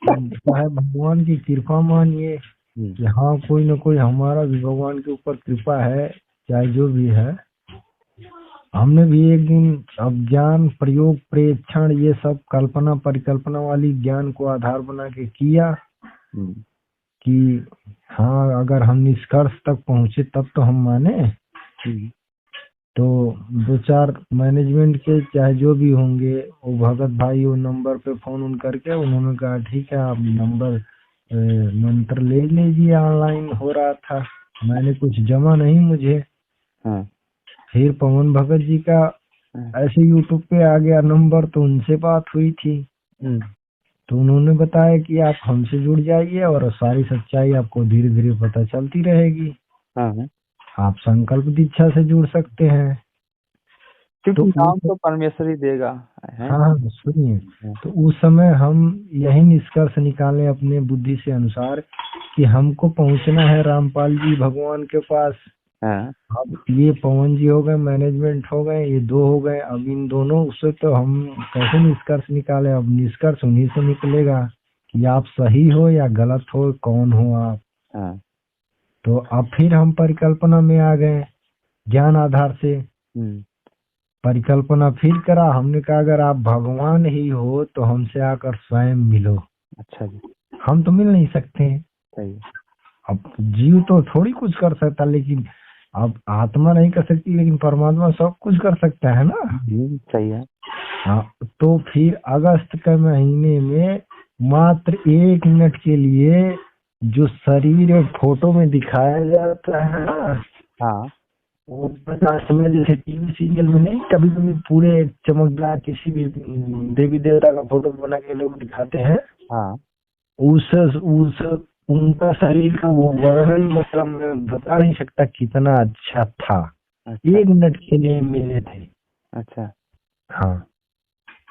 चाहे भगवान की कृपा मानिए हम्म कि हाँ कोई ना कोई हमारा भी भगवान के ऊपर कृपा है, चाहे जो भी है। हमने भी एक दिन अब ज्ञान प्रयोग प्रेक्षण ये सब कल्पना परिकल्पना वाली ज्ञान को आधार बना के किया हम्म कि हाँ अगर हम निष्कर्ष तक पहुंचे तब तो हम माने। हम्म तो दो चार मैनेजमेंट के चाहे जो भी होंगे, वो भगत भाई वो नंबर पे फोन उन करके उन्होंने कहा ठीक है आप नंबर मंत्र ले लीजिए, ऑनलाइन हो रहा था, मैंने कुछ जमा नहीं मुझे। हाँ। फिर पवन भगत जी का हाँ। ऐसे यूट्यूब पे आ गया नंबर, तो उनसे बात हुई थी। हम्म। तो उन्होंने बताया कि आप हमसे जुड़ जाइए और सारी सच्चाई आपको धीरे धीरे पता चलती रहेगी। हाँ। हाँ। आप संकल्प दीक्षा से जुड़ सकते हैं। तो क्योंकि नाम उस तो परमेश्वर ही देगा है। हाँ हाँ, सुनिए। हाँ। तो उस समय हम यही निष्कर्ष निकाले अपने बुद्धि से अनुसार कि हमको पहुंचना है रामपाल जी भगवान के पास। हाँ। अब ये पवन जी हो गए, मैनेजमेंट हो गए, ये दो हो गए, अब इन दोनों से तो हम कैसे निष्कर्ष निकाले? अब निष्कर्ष उन्हीं से निकलेगा कि आप सही हो या गलत हो, कौन हो आप। हाँ। तो अब फिर हम परिकल्पना में आ गए, ज्ञान आधार से हम्म। परिकल्पना फिर करा। हमने कहा अगर आप भगवान ही हो तो हमसे आकर स्वयं मिलो। अच्छा जी। हम तो मिल नहीं सकते हैं। सही है। अब जीव तो थोड़ी कुछ कर सकता, लेकिन अब आत्मा नहीं कर सकती, लेकिन परमात्मा सब कुछ कर सकता है ना। सही है। हाँ। तो फिर अगस्त के महीने में मात्र 1 मिनट के लिए जो शरीर फोटो में दिखाया जाता है ना, हाँ। वो 50 में जैसे टीवी सीरियल में नहीं कभी कभी पूरे चमकदार किसी भी देवी देवता का फोटो बना के लोग दिखाते हैं, हाँ। उस उनका शरीर का वो वर्णन मतलब मैं बता नहीं सकता कितना अच्छा था। अच्छा। 1 मिनट के लिए मिले थे। अच्छा। हाँ।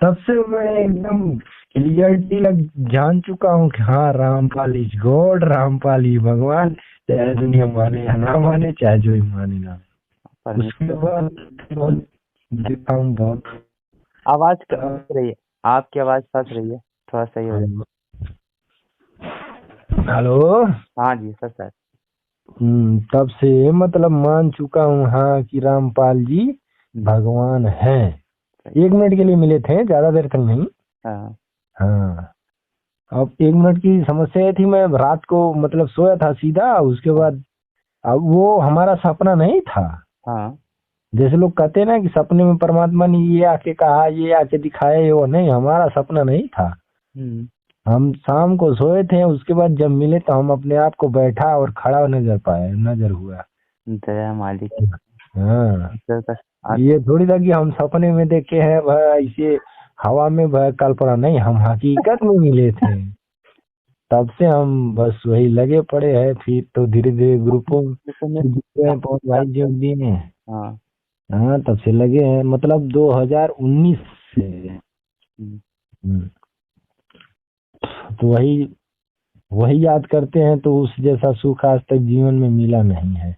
तब से मैं एकदम क्लियरिटी लग जान चुका हूँ कि हाँ रामपाल इज गॉड, रामपाल ही भगवान, चाहे दुनिया माने या ना माने, चाहे जो ही माने ना। उसके परमेश्वर। बाद बहुत देखा हूँ बहुत। आवाज फंस रही है, आपकी आवाज फंस रही है, थोड़ा सही हो जाए। हेलो। हाँ जी सर सर। तब से मतलब मान चुका हूँ हाँ कि रामपाल जी भगवान हैं। सही। 1 मिनट के लिए मिले थे, ज्यादा देर तक नहीं। हाँ। हाँ। अब 1 मिनट की समस्या ये थी, मैं रात को मतलब सोया था सीधा, उसके हाँ। बाद अब वो हमारा सपना नहीं था। हाँ। जैसे लोग कहते हैं ना कि सपने में परमात्मा ने ये आके कहा, ये आके दिखाया, ये वो नहीं, हमारा सपना नहीं था। हम्म। हम शाम को सोए थे, उसके बाद जब मिले तो हम अपने आप को बैठा और खड़ा नजर हुआ। दया मालिक। हाँ। Sir sir. ये थोड़ी था कि हम सपने में देखे हैं वह ऐसे हवा में वह कल्पना नहीं, हम हकीकत में मिले थे। तब से हम बस वही लगे पड़े हैं। फिर तो धीरे धीरे ग्रुपों परमेश्वर से जुड़ गए, पवन भाई जी दिए। हाँ। हाँ, तब से लगे हैं, मतलब 2019 से। हम्म। हम्म, तो वही वही याद करते हैं, तो उस जैसा सुख आज तक जीवन में मिला नहीं है।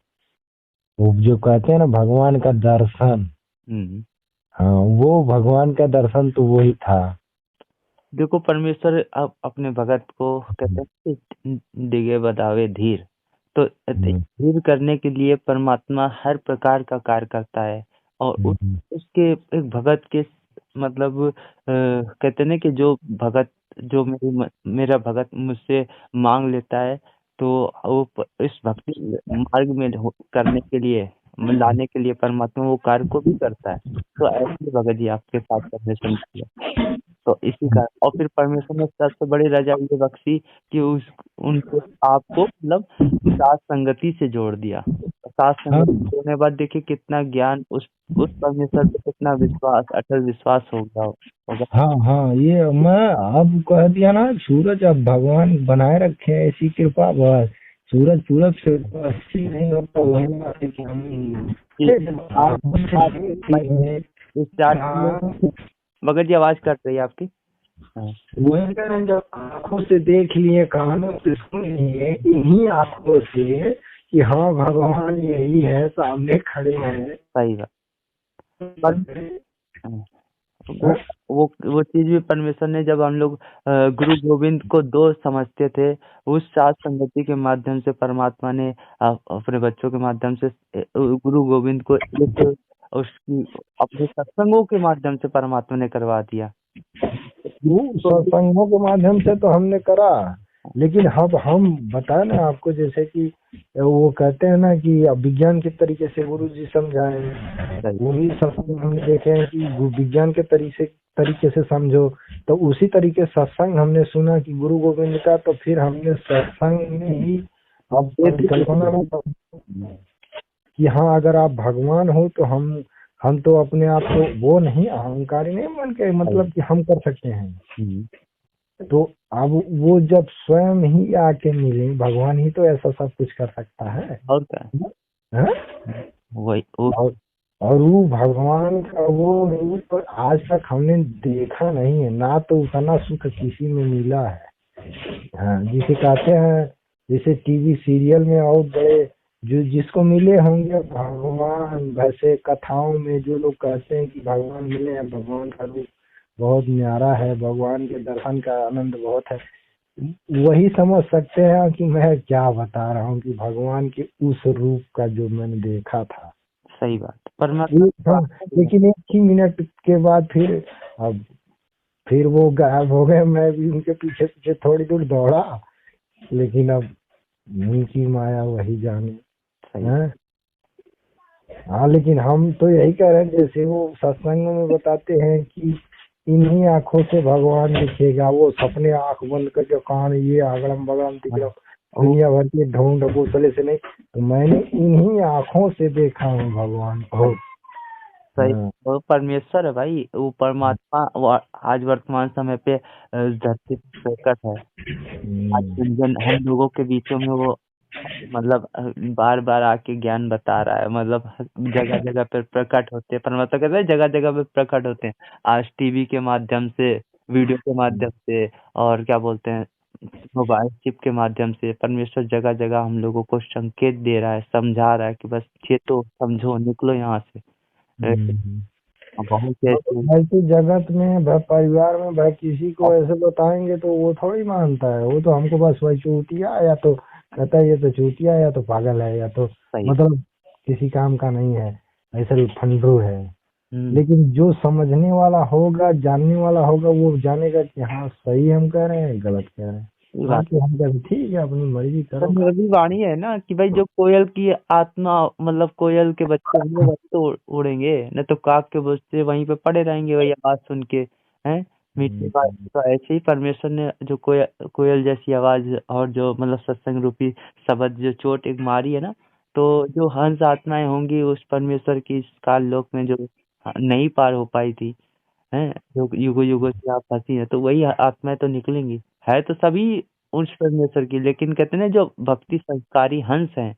वो जो कहते हैं ना भगवान का दर्शन, हम्म। हाँ वो भगवान का दर्शन तो वही था। देखो परमेश्वर अब अपने भगत को कहते हैं कि दिगे बतावे धीर। तो हम्म, धीर करने के लिए परमात्मा हर प्रकार का कार्य करता है। और हम्म, उसके एक भगत के मतलब कहते हैं ना कि जो भगत जो मेरा भगत मुझसे मांग लेता है, तो वो इस भक्ति मार्ग में करने के लिए लाने के लिए परमात्मा वो कार्य को भी करता है। तो ऐसे ही भगत जी आपके साथ परमेश्वर ने किया। तो इसी का और फिर परमेश्वर ने सबसे बड़ी रजा ये बख्शी कि उस उनको आपको मतलब साथ संगति से जोड़ दिया। साथ हाँ संगति जोड़ने के बाद देखिए कितना ज्ञान उस परमेश्वर पे कितना विश्वास अटल विश्वास हो गया होगा। हाँ हाँ, ये मैं अब कह दिया ना, सूरज अब भगवान बनाए रखे हैं ऐसी कृपा, बस सूरज पूरब से पश्चिम नहीं होता, वही बात है कि हम कि आप स्टार्ट भगत जी आवाज कट रही है आपकी। हाँ। वही कह रहे हैं, जब आंखों से देख लिए, कानों से सुन लिए, इन्हीं आंखों से कि हाँ भगवान यही है, सामने खड़े हैं। सही बात। पर हाँ, वो चीज भी परमेश्वर ने जब हम लोग गुरु गोविंद को दो समझते थे, उस सात संगति के माध्यम से परमात्मा ने अपने बच्चों के माध्यम से गुरु गोविंद को एक उसकी अपने सत्संगों के माध्यम से परमात्मा ने करवा दिया। वो तो सत्संगों के माध्यम से तो हमने करा, लेकिन अब हम बताए ना आपको, जैसे कि वो कहते हैं ना कि अब विज्ञान के तरीके से गुरु जी समझाएं, सही। वही सत्संग हमने देखे हैं कि विज्ञान के तरीके से समझो। तो उसी तरीके सत्संग हमने सुना कि गुरु गोविंद का, तो फिर हमने सत्संग में ही अब ये परिकल्पना में कि हाँ अगर आप भगवान हो तो हम तो अपने आप को वो नहीं, अहंकारी नहीं मान के, सही। मतलब कि हम कर सकते हैं। हम्म। तो अब वो जब स्वयं ही आके मिले, भगवान ही तो ऐसा सब कुछ कर सकता है। और क्या। हाँ? वही वो। और और वो भगवान का वो रूप तो आज तक हमने देखा नहीं है ना, तो उतना सुख किसी में मिला है। हाँ, जिसे कहते हैं, जैसे टीवी सीरियल में और बड़े जो जिसको मिले होंगे भगवान, वैसे कथाओं में जो लोग कहते हैं कि भगवान मिले हैं, भगवान का रूप बहुत न्यारा है, भगवान के दर्शन का आनंद बहुत है, वही समझ सकते हैं कि मैं क्या बता रहा हूँ कि भगवान के उस रूप का जो मैंने देखा था। सही बात, परमात्मा की हाँ, बात है। लेकिन एक ही मिनट के बाद अब फिर वो गायब हो गए। मैं भी उनके पीछे पीछे थोड़ी दूर दौड़ा, लेकिन अब उनकी माया वही जाने। सही। हैं? हाँ, लेकिन हम तो यही कह रहे हैं, जैसे वो सत्संग में बताते हैं कि इन्हीं आंखों से भगवान दिखेगा, वो सपने आंख बंद करके कान ये अगड़म बगड़म हाँ। तिगड़म वो दुनिया भर के ढोंग ढकोसले से नहीं, तो मैंने इन्हीं आंखों से देखा हूँ भगवान को। सही। हाँ। वो परमेश्वर है भाई, वो परमात्मा वो आज वर्तमान समय पे धरती पे प्रकट है। आज हम्म, हम लोगों के बीचों में वो मतलब बार बार आके ज्ञान बता रहा है, मतलब जगह जगह पे प्रकट होते हैं। परमात्मा कहते हैं जगह जगह पे प्रकट होते हैं। आज टीवी के माध्यम से, वीडियो के माध्यम से, और क्या बोलते हैं, मोबाइल चिप के माध्यम से परमेश्वर जगह जगह हम लोगों को संकेत दे रहा है, समझा रहा है कि बस चेतो, समझो, निकलो यहाँ से। हम्म। बहुत से ऐसे। ऐसे जगत में परिवार में किसी को ऐसे बताएंगे तो वो थोड़ी मानता है, वो तो हमको बस वही चूतिया, या तो कहता है ये तो चूतिया, या तो पागल है, या तो सही। मतलब किसी काम का नहीं है, ऐसे फंडू है। हम्म। लेकिन जो समझने वाला होगा, जानने वाला होगा, वो जानेगा कि हाँ सही हम कह रहे हैं, गलत कह रहे हैं। ये बात बाकी हम कहते ठीक है, अपनी मर्जी तो करो। मेरी वाणी है ना कि भाई जो कोयल की आत्मा, मतलब कोयल के बच्चे होंगे वही तो उड़ेंगे, न तो काक के बच्चे वहीं पे पड़े रहेंगे वही आवाज सुन के। हैं। मीठी बात। तो ऐसे ही परमेश्वर ने जो कोयल जैसी आवाज और जो मतलब सत्संग रूपी शब्द जो चोट एक मारी है ना, तो जो हंस आत्माएं होंगी उस परमेश्वर की इस काल लोक में जो नहीं पार हो पाई थी, हैं, जो युगो युगो से आप फंसी है, तो वही आत्माएं तो निकलेंगी। है तो सभी उस परमेश्वर की, लेकिन कहते हैं ना जो भक्ति संस्कारी हंस हैं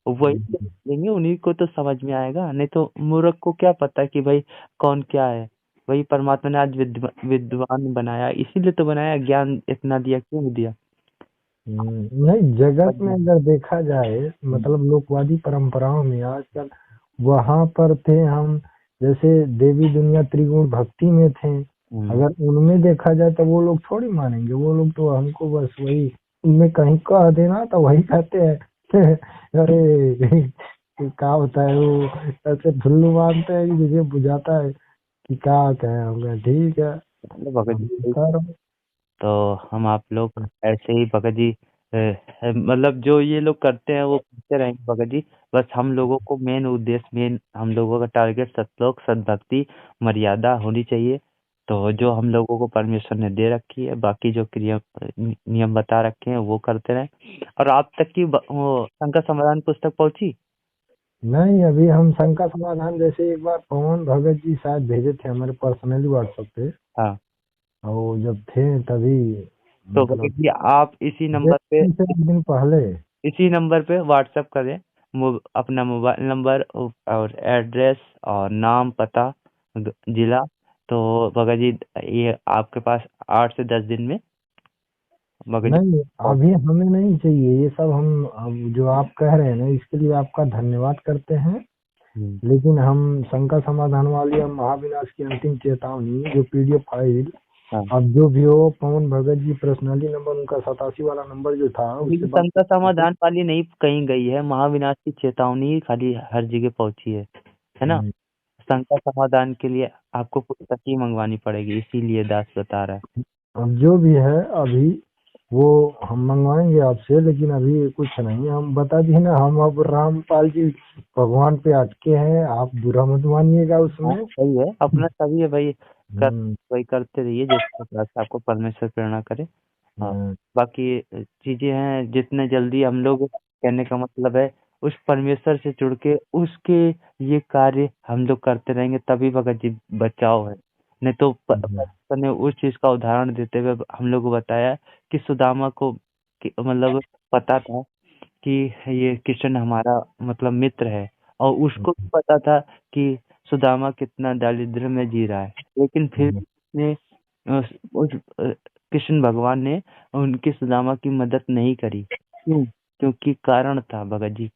वही तो निकलेंगे, उन्हीं को तो समझ में आएगा, नहीं तो मूर्ख को क्या पता कि भाई कौन क्या है। वही परमात्मा ने आज विद्वान बनाया, इसीलिए तो बनाया, ज्ञान इतना दिया, क्यों दिया। नहीं, जगत में हम्म। अगर देखा जाए, मतलब लोकवादी परंपराओं में आजकल वहां पर थे हम, जैसे देवी दुनिया त्रिगुण भक्ति में थे, हम्म। अगर उनमें देखा जाए तो वो लोग थोड़ी मानेंगे, वो लोग तो हमको बस वही उनमें कहीं कह देना तो वही कहते हैं। अरे क्या होता है वो, ऐसे भुल्लू मानते हैं कि मुझे बुझाता है कि क्या कहें, होगा ठीक है चलो भगत हम जी, करो। तो हम आप लोग ऐसे ही भगत जी मतलब जो ये लोग करते हैं वो करते रहेंगे भगत जी। बस हम लोगों को मेन उद्देश्य, मेन हम लोगों का टारगेट सतलोक सद्भक्ति मर्यादा होनी चाहिए। तो जो हम लोगों को परमिशन ने दे रखी है, बाकी जो क्रिया नियम बता रखे हैं वो करते रहें। और आप तक की वो शंकर समाधान पुस्तक पहुंची। नहीं, अभी हम शंका समाधान जैसे एक बार पवन भगत जी शायद भेजे थे हमारे पर्सनली व्हाट्सएप पे, हाँ। और वो जब थे तभी, तो मतलब भगत जी आप एक दिन पहले। इसी नंबर पे व्हाट्सएप करें, अपना मोबाइल नंबर और एड्रेस और नाम पता, जिला। तो भगत जी ये आपके पास 8 से 10 दिन में भगत जी नहीं, पहुंच। अभी हमें नहीं चाहिए ये सब, हम अब जो आप कह रहे हैं ना इसके लिए आपका धन्यवाद करते हैं। हम्म। लेकिन हम शंका समाधान वाली और महाविनाश की अंतिम चेतावनी जो पीडीएफ फाइल, हाँ। अब जो भी हो, पवन भगत जी पर्सनली नंबर उनका 87 वाला नंबर जो था अभी उसके भी बाद शंका समाधान वाली नहीं कहीं गई है, महाविनाश की चेतावनी ही खाली हर जगह पहुंची है ना। हम्म, शंका समाधान के लिए आपको पुस्तक ही मंगवानी पड़ेगी, इसीलिए दास बता रहा है। अब जो भी है अभी वो हम मंगवाएंगे आपसे, लेकिन अभी कुछ नहीं है। हम बता दिए ना, हम अब रामपाल जी भगवान पे अटके हैं, आप बुरा मत मानिएगा हाँ उसमें। सही है, अपना सभी है भाई। कर हम्म, वही करते रहिए जिस प्रकार से आपको परमेश्वर प्रेरणा करे। हाँ, हम्म, बाकी चीजें हैं, जितने जल्दी हम लोग, कहने का मतलब है, उस परमेश्वर से जुड़ के उसके ये कार्य हम लोग करते रहेंगे, तभी भगत जी बचाव है। नहीं तो हम्म, परमेश्वर ने उस चीज का उदाहरण देते हुए हम लोग को बताया कि सुदामा को मतलब पता था कि ये किशन हमारा मतलब मित्र है, और उसको भी पता था कि सुदामा कितना दारिद्र्य में जी रहा है, लेकिन फिर हम्म, भी उसने कृष्ण भगवान ने उनकी सुदामा की मदद नहीं करी। क्यों? क्योंकि कारण था भगत जी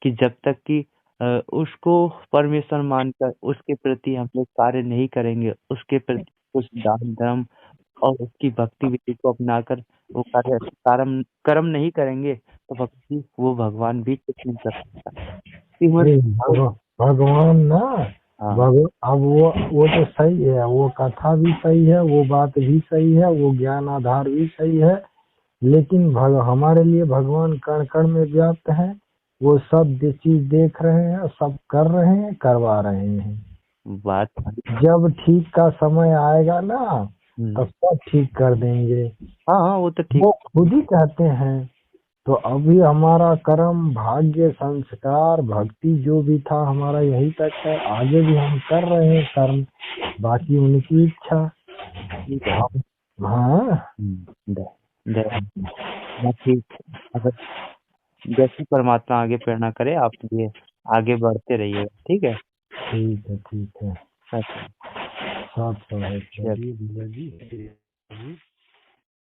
कि जब तक कि उसको परमेश्वर मानकर उसके प्रति हम लोग कार्य नहीं करेंगे, उसके प्रति कुछ दान धर्म और उसकी भक्ति विधि को अपनाकर वो कार्य कर्म कर्म नहीं करेंगे, तो भक्ति वो भगवान भी कुछ नहीं कर सकता। श्रीमद् नहीं, भागवत। भगवान ना, हाँ। अब वो तो सही है, वो कथा भी सही है, वो बात भी सही है, वो ज्ञान आधार भी सही है। लेकिन हमारे लिए भगवान कण कण में व्याप्त है। वो सब चीज देख रहे हैं, सब कर रहे हैं, करवा रहे हैं। बात। जब ठीक का समय आएगा ना, हम्म। तब सब ठीक कर देंगे। हाँ हाँ, वो तो ठीक। वो खुद ही कहते हैं। तो अभी हमारा कर्म, भाग्य, संस्कार, भक्ति जो भी था हमारा यही तक है। आगे भी हम कर रहे हैं कर्म, बाकी उनकी इच्छा। ठीक है। हम, हाँ, दे, दे, हाँ, ठीक। अगर जैसे परमात्मा आगे प्रेरणा करे, आप ये आगे बढ़ते रहिए, ठीक है। ठीक है, ठीक है। अच्छा। सब है, जय। चलिए भैया जी।